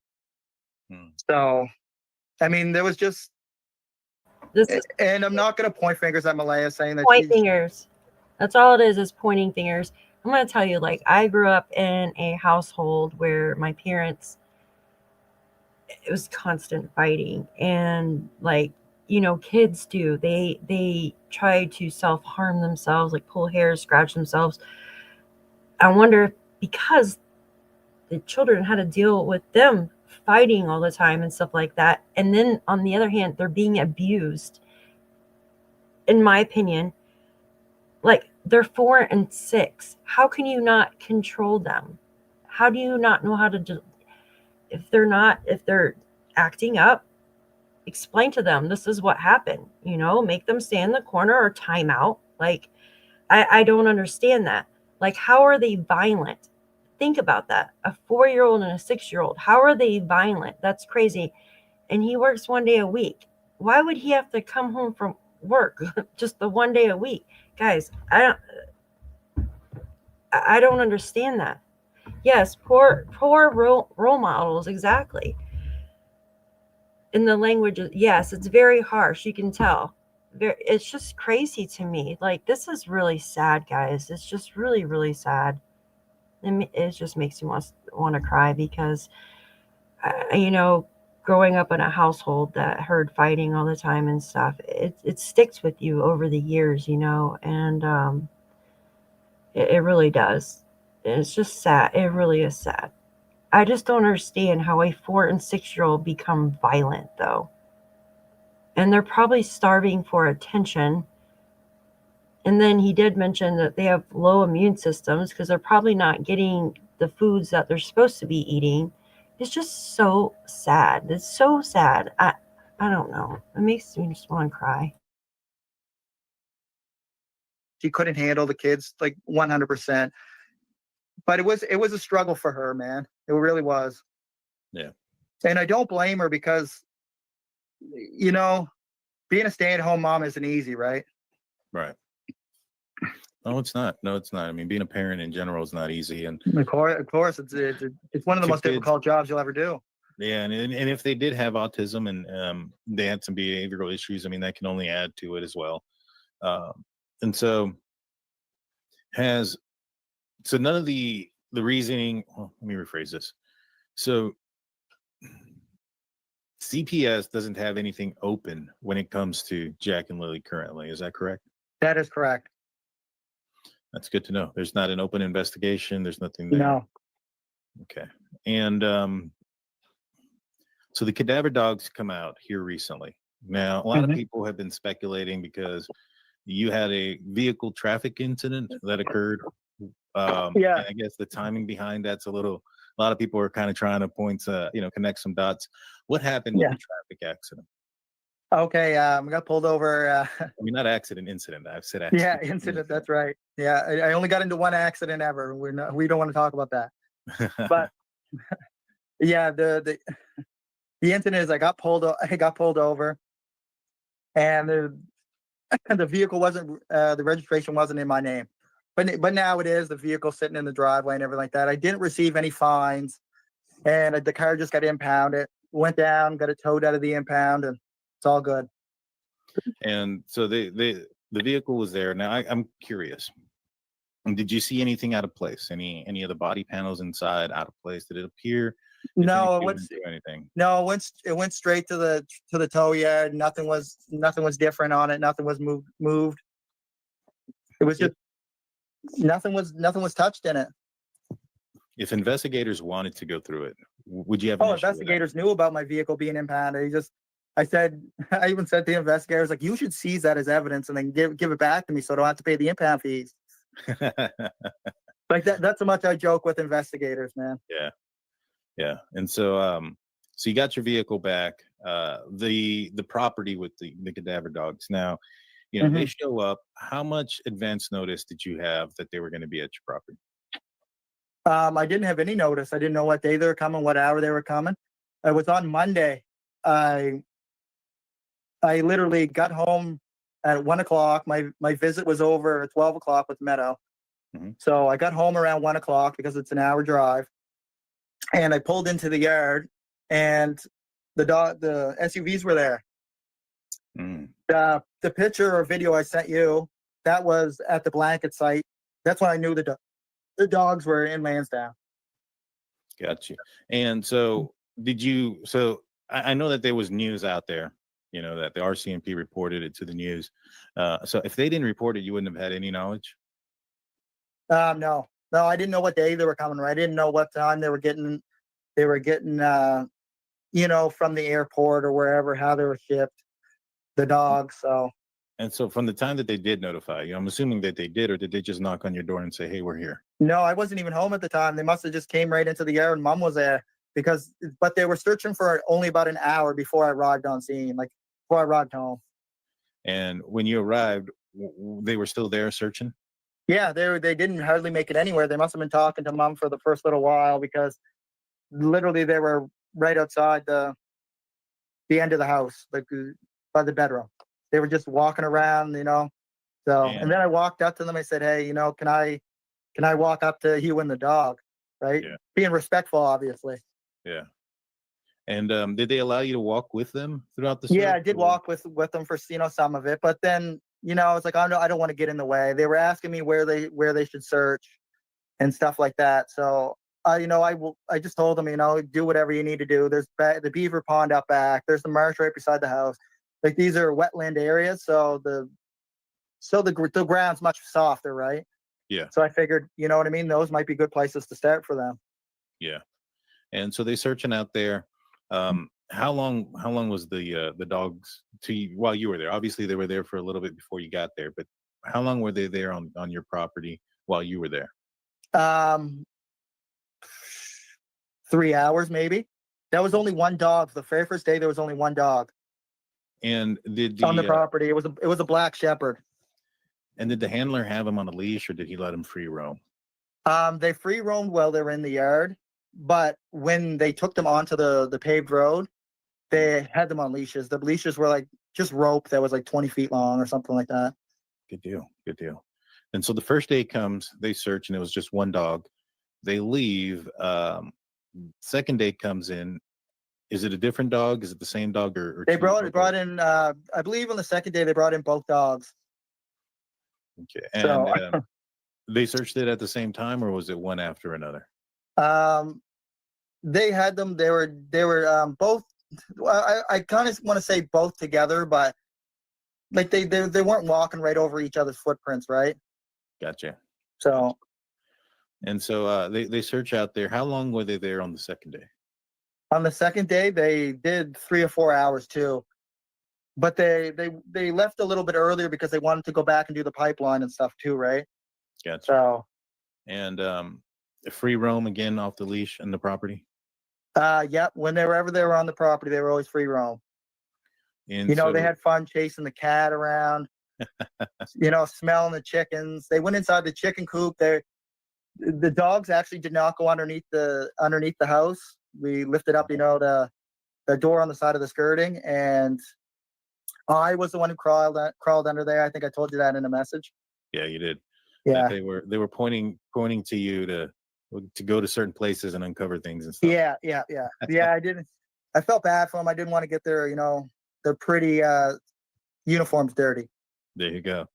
So, I mean, there was just. And I'm not going to point fingers at Malaya saying that. Point fingers. That's all it is pointing fingers. I'm going to tell you, like, I grew up in a household where my parents, it was constant fighting. And, like, you know, kids do. They try to self-harm themselves, like pull hair, scratch themselves. I wonder if because the children had to deal with them fighting all the time and stuff like that. And then on the other hand, they're being abused. In my opinion, like, they're 4 and 6. How can you not control them? How do you not know how to do? If they're acting up, explain to them, this is what happened, you know, make them stay in the corner or time out. Like, I don't understand that. Like, how are they violent? Think about that. A 4-year-old and a 6-year-old. How are they violent? That's crazy. And he works 1 day a week. Why would he have to come home from work just the 1 day a week? Guys, I don't understand that. Yes, poor role models, exactly. In the language, yes, it's very harsh. You can tell. It's just crazy to me. Like, this is really sad, guys. It's just really, really sad. It just makes me want to cry, because, you know, growing up in a household that heard fighting all the time and stuff, it sticks with you over the years, you know, and it really does. It's just sad. It really is sad. I just don't understand how a 4 and 6-year-old become violent, though. And they're probably starving for attention. And then he did mention that they have low immune systems because they're probably not getting the foods that they're supposed to be eating. It's just so sad. It's so sad. I don't know. It makes me just want to cry. She couldn't handle the kids like 100%. But it was a struggle for her, man. It really was. Yeah. And I don't blame her because, you know, being a stay-at-home mom isn't easy, right? Right. No, it's not. No, it's not. I mean, being a parent in general is not easy. And Of course, it's one of the most difficult jobs you'll ever do. yeah, and if they did have autism and they had some behavioral issues, I mean, that can only add to it as well. And so none of the reasoning. Well, let me rephrase this. So CPS doesn't have anything open when it comes to Jack and Lilly currently. Is that correct? That is correct. That's good to know. There's not an open investigation. There's nothing there. No. Okay. And so the cadaver dogs come out here recently. Now, a lot of people have been speculating because you had a vehicle traffic incident that occurred. Yeah. And I guess the timing behind that's a lot of people are kind of trying to connect some dots. What happened with the traffic accident? Okay. Got pulled over. I mean, not accident, incident. I've said accident. Yeah, incident. That's right. Yeah. I only got into one accident ever. We don't want to talk about that. But yeah, the incident is I got pulled over, and the vehicle wasn't the registration wasn't in my name, but now it is. The vehicle sitting in the driveway and everything like that. I didn't receive any fines, and the car just got impounded. Went down, got it towed out of the impound, and it's all good. And so the vehicle was there. Now I'm curious. Did you see anything out of place? Any of the body panels inside out of place? Did it appear? No, anything? No, it went straight to the tow yard. Nothing was different on it. Nothing was moved. It was just nothing was touched in it. If investigators wanted to go through it, would you have? Investigators knew about my vehicle being impounded. I even said to the investigators, like, you should seize that as evidence and then give it back to me so I don't have to pay the impound fees. Like that's how much I joke with investigators, man. Yeah. And so so you got your vehicle back, the property with the cadaver dogs. Now, they show up. How much advance notice did you have that they were going to be at your property? I didn't have any notice. I didn't know what day they were coming, what hour they were coming. It was on Monday. I literally got home at 1:00. My visit was over at 12:00 with Meadow. So I got home around 1:00 because it's an hour drive. And I pulled into the yard, and the SUVs were there. The picture or video I sent you, that was at the blanket site. That's when I knew the dogs were in Landsdowne. Gotcha. And so so I know that there was news out there, that the RCMP reported it to the news. So if they didn't report it, you wouldn't have had any knowledge? No, I didn't know what day they were coming. I didn't know what time they were getting, from the airport or wherever, how they were shipped, the dogs. So. And so from the time that they did notify you, I'm assuming that they did, or did they just knock on your door and say, hey, we're here? No, I wasn't even home at the time. They must have just came right into the yard and Mom was there but they were searching for only about an hour before I arrived on scene, like before I arrived home. And when you arrived, they were still there searching? Yeah, they didn't hardly make it anywhere. They must have been talking to Mom for the first little while because literally they were right outside the end of the house, like by the bedroom. They were just walking around, So, and then I walked up to them. I said, hey, can I walk up to you and the dog, right? Yeah. Being respectful, obviously. Yeah. And did they allow you to walk with them throughout the search? Yeah, I did walk with them for some of it, but then it's like I don't want to get in the way. They were asking me where they should search and stuff like that. So I just told them, do whatever you need to do. There's the beaver pond out back. There's the marsh right beside the house. Like these are wetland areas, so the ground's much softer, right? Yeah. So I figured, you know what I mean? Those might be good places to start for them. Yeah. And so they're searching out there. How long was the dogs while you were there? Obviously they were there for a little bit before you got there, but how long were they there on your property while you were there? 3 hours maybe. That was only one dog. The very first day there was only one dog. And did on the property. It was a black shepherd. And did the handler have him on a leash, or did he let him free roam? They free roamed while they were in the yard, but when they took them onto the paved road, they had them on leashes. The leashes were like just rope that was like 20 feet long or something like that. Good deal. Good deal. And so the first day comes, they search, and it was just one dog. They leave. Second day comes in. Is it a different dog? Is it the same dog? Or they brought in, I believe on the second day, they brought in both dogs. Okay. And they searched it at the same time, or was it one after another? They had them. They were both. I kind of want to say both together, but like they weren't walking right over each other's footprints, right? Gotcha. So, and so they search out there. How long were they there on the second day? On the second day, they did 3 or 4 hours too, but they left a little bit earlier because they wanted to go back and do the pipeline and stuff too, right? Gotcha. So, and free roam again off the leash and the property. Yep. Whenever they were on the property, they were always free roam. And they had fun chasing the cat around. Smelling the chickens. They went inside the chicken coop. The dogs actually did not go underneath the house. We lifted up, the door on the side of the skirting, and I was the one who crawled under there. I think I told you that in a message. Yeah, you did. Yeah, they were pointing to you to go to certain places and uncover things and stuff. Yeah. I didn't. I felt bad for them. I didn't want to get their pretty uniforms dirty. There you go.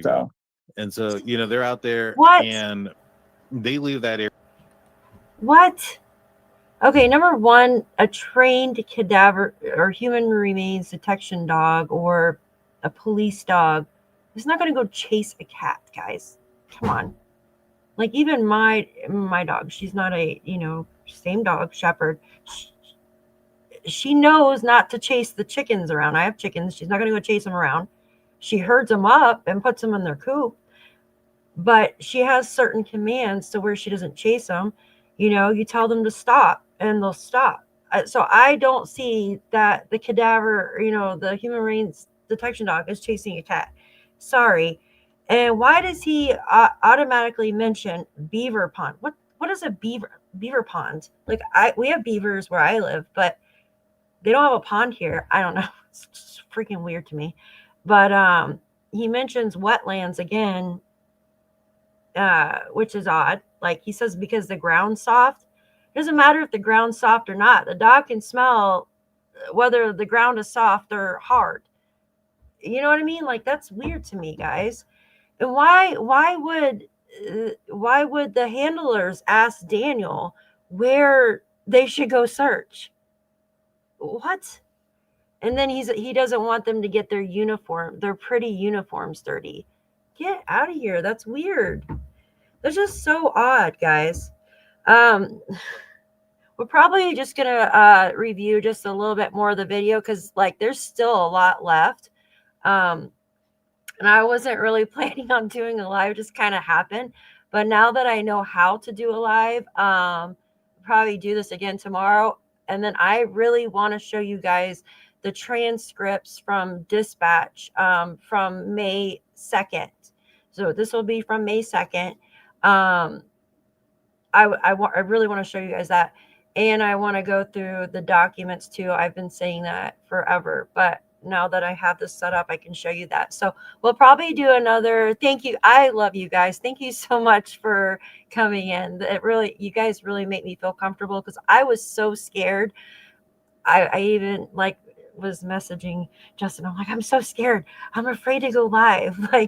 Go. And so they're out there. What? And they leave that area. What? Okay, number one, a trained cadaver or human remains detection dog or a police dog is not going to go chase a cat, guys. Come on. Like even my dog, she's not a, same dog, shepherd. She knows not to chase the chickens around. I have chickens. She's not going to go chase them around. She herds them up and puts them in their coop. But she has certain commands to where she doesn't chase them. You tell them to stop and they'll stop. So I don't see that the cadaver, the human remains detection dog is chasing a cat. Sorry. And why does he automatically mention beaver pond? What is a beaver pond? Like we have beavers where I live, but they don't have a pond here. I don't know. It's just freaking weird to me. But he mentions wetlands again, which is odd. Like he says, because the ground's soft. It doesn't matter if the ground's soft or not. The dog can smell whether the ground is soft or hard. You know what I mean? Like that's weird to me, guys. And why would the handlers ask Daniel where they should go search? What? And then he doesn't want them to get their pretty uniforms dirty. Get out of here. That's weird. That's just so odd, guys. We're probably just gonna review just a little bit more of the video because there's still a lot left. And I wasn't really planning on doing a live, just kind of happened. But now that I know how to do a live, probably do this again tomorrow. And then I really want to show you guys the transcripts from dispatch from May 2nd. So this will be from May 2nd. I really want to show you guys that. And I want to go through the documents too. I've been saying that forever, but now that I have this set up, I can show you that. So we'll probably do another. Thank you. I love you guys. Thank you so much for coming in. You guys really make me feel comfortable because I was so scared. I even was messaging Justin. I'm like, I'm so scared. I'm afraid to go live. I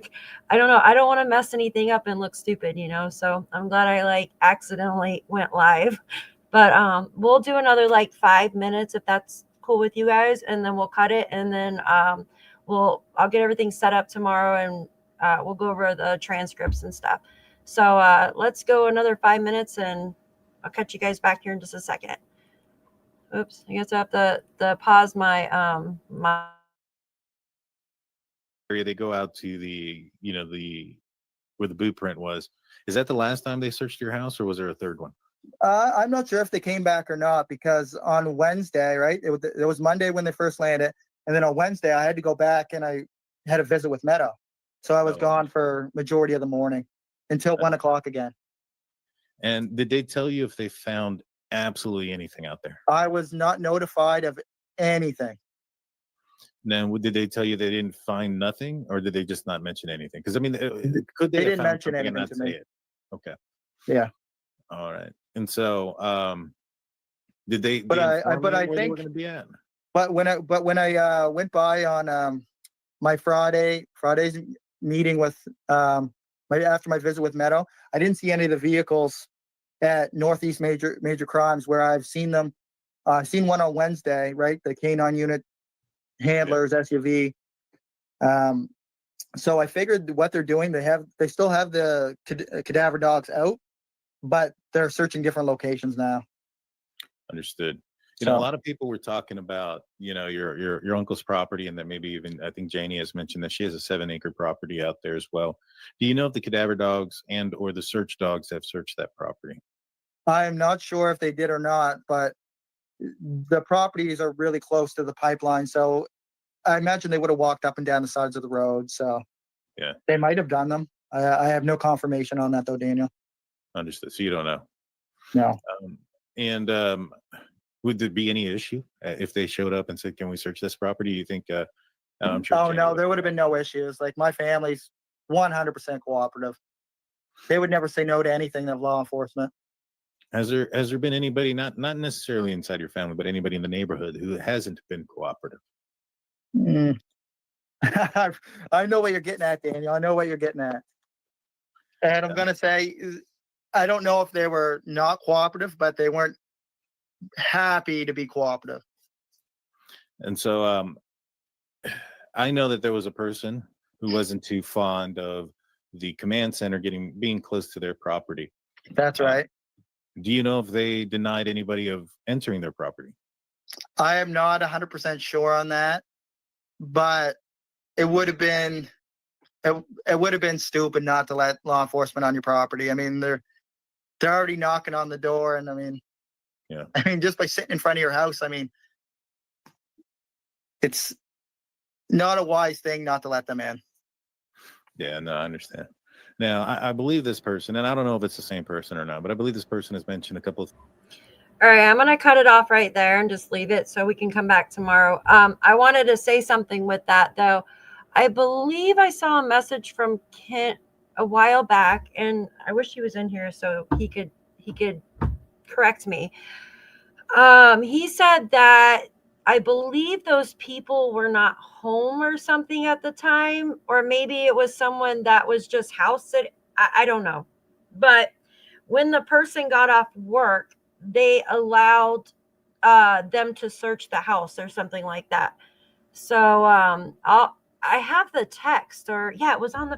don't know. I don't want to mess anything up and look stupid, so I'm glad I accidentally went live. But we'll do another 5 minutes if that's cool with you guys, and then we'll cut it, and then I'll get everything set up tomorrow, and we'll go over the transcripts and stuff. So let's go another 5 minutes, and I'll catch you guys back here in just a second. Oops, I guess I have to pause my my area. They go out to the where the boot print was. Is that the last time they searched your house, or was there a third one? I'm not sure if they came back or not, because on Wednesday, right? It was Monday when they first landed. And then on Wednesday, I had to go back and I had a visit with Meadow. So I was gone for majority of the morning until 1 o'clock again. And did they tell you if they found absolutely anything out there? I was not notified of anything. Then did they tell you they didn't find nothing, or did they just not mention anything? Because I mean, could They they have didn't found mention something and anything not to say me. it? Okay. Yeah. All right. And so, did they? But they I inform but you I where they were think going to be at? but when I went by on my Friday's meeting with after my visit with Meadow, I didn't see any of the vehicles at Northeast Major Crimes where I've seen them. I've seen one on Wednesday, right? The K9 unit handlers SUV. So I figured what they're doing, they still have the cadaver dogs out, but they're searching different locations now. Understood. You know, a lot of people were talking about, you know, your uncle's property, and that maybe even, I think Janie has mentioned that she has a 7-acre property out there as well. Do you know if the cadaver dogs and or the search dogs have searched that property? I'm not sure if they did or not, but the properties are really close to the pipeline. So I imagine they would have walked up and down the sides of the road. So Yeah, they might have done them. I have no confirmation on that though, Daniel. understood. So you don't know. No. And would there be any issue if they showed up and said, "Can we search this property?" You think? I'm sure. Oh Janie no, would. there would have been no issues. Like my family's 100% cooperative. They would never say no to anything of law enforcement. Has there been anybody, not necessarily inside your family, but anybody in the neighborhood who hasn't been cooperative? Mm. I know what you're getting at, Daniel. I know what you're getting at. And I'm gonna say, I don't know if they were not cooperative, but they weren't happy to be cooperative. And so, I know that there was a person who wasn't too fond of the command center being close to their property. That's right. Do you know if they denied anybody of entering their property? I am not 100% sure on that, but it would have been stupid not to let law enforcement on your property. I mean, they're already knocking on the door, and I mean, just by sitting in front of your house, I mean, it's not a wise thing not to let them in. Yeah, no, I understand. Now, I believe this person, and I don't know if it's the same person or not, but I believe this person has mentioned a couple of. All right, I'm going to cut it off right there and just leave it so we can come back tomorrow. I wanted to say something with that, though. I believe I saw a message from Kent a while back, and I wish he was in here so he could correct me. He said that I believe those people were not home or something at the time, or maybe it was someone that was just house sitting. I don't know. But when the person got off work, they allowed them to search the house or something like that. So I have the text, or it was on a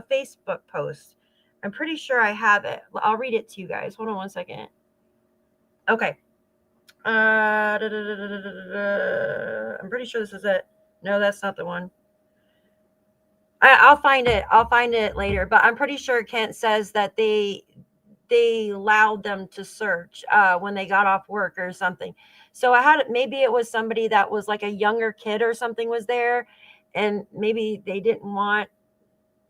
Facebook post. I'm pretty sure I have it. I'll read it to you guys. Hold on one second. Okay. I'm pretty sure this is it. No, that's not the one. I'll find it. I'll find it later. But I'm pretty sure Kent says that they allowed them to search when they got off work or something. So maybe it was somebody that was like a younger kid or something was there, and maybe they didn't want.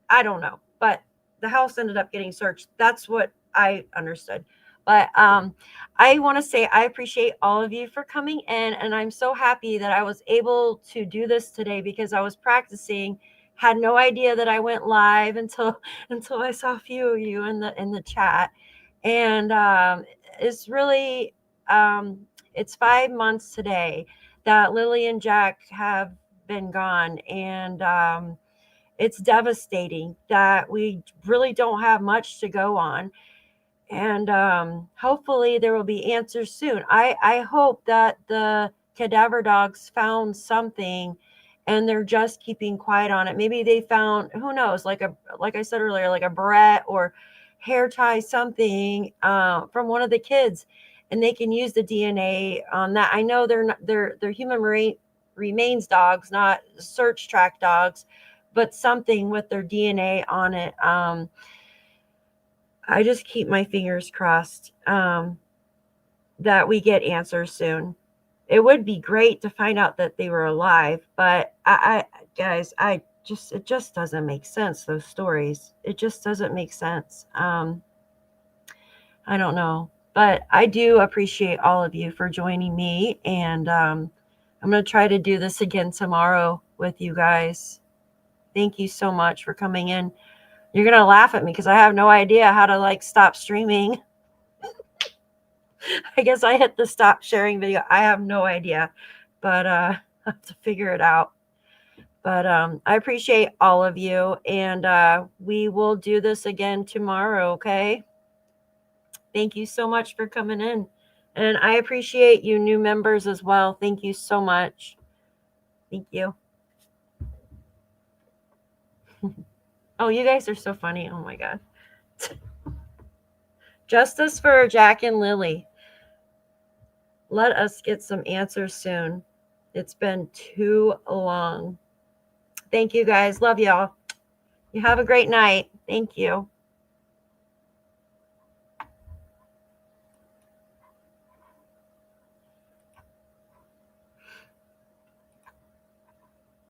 I don't know. But the house ended up getting searched. That's what I understood. But I want to say I appreciate all of you for coming in, and I'm so happy that I was able to do this today because I was practicing. Had no idea that I went live until I saw a few of you in the chat, and it's really it's 5 months today that Lilly and Jack have been gone, and it's devastating that we really don't have much to go on. And hopefully there will be answers soon. I hope that the cadaver dogs found something and they're just keeping quiet on it. Maybe they found, who knows, like I said earlier, like a barrette or hair tie, something from one of the kids, and they can use the DNA on that. I know they're human remains dogs, not search track dogs, but something with their DNA on it. I just keep my fingers crossed that we get answers soon. it would be great to find out that they were alive, but guys, it just doesn't make sense. Those stories, it just doesn't make sense. I don't know, but I do appreciate all of you for joining me, and I'm going to try to do this again tomorrow with you guys. Thank you so much for coming in. You're going to laugh at me because I have no idea how to like stop streaming. I guess I hit the stop sharing video. I have no idea, but I have to figure it out. But I appreciate all of you, and we will do this again tomorrow, okay? Thank you so much for coming in. And I appreciate you new members as well. Thank you so much. Thank you. Oh, you guys are so funny. Oh, my God. Justice for Jack and Lilly. Let us get some answers soon. It's been too long. Thank you, guys. Love y'all. You have a great night. Thank you.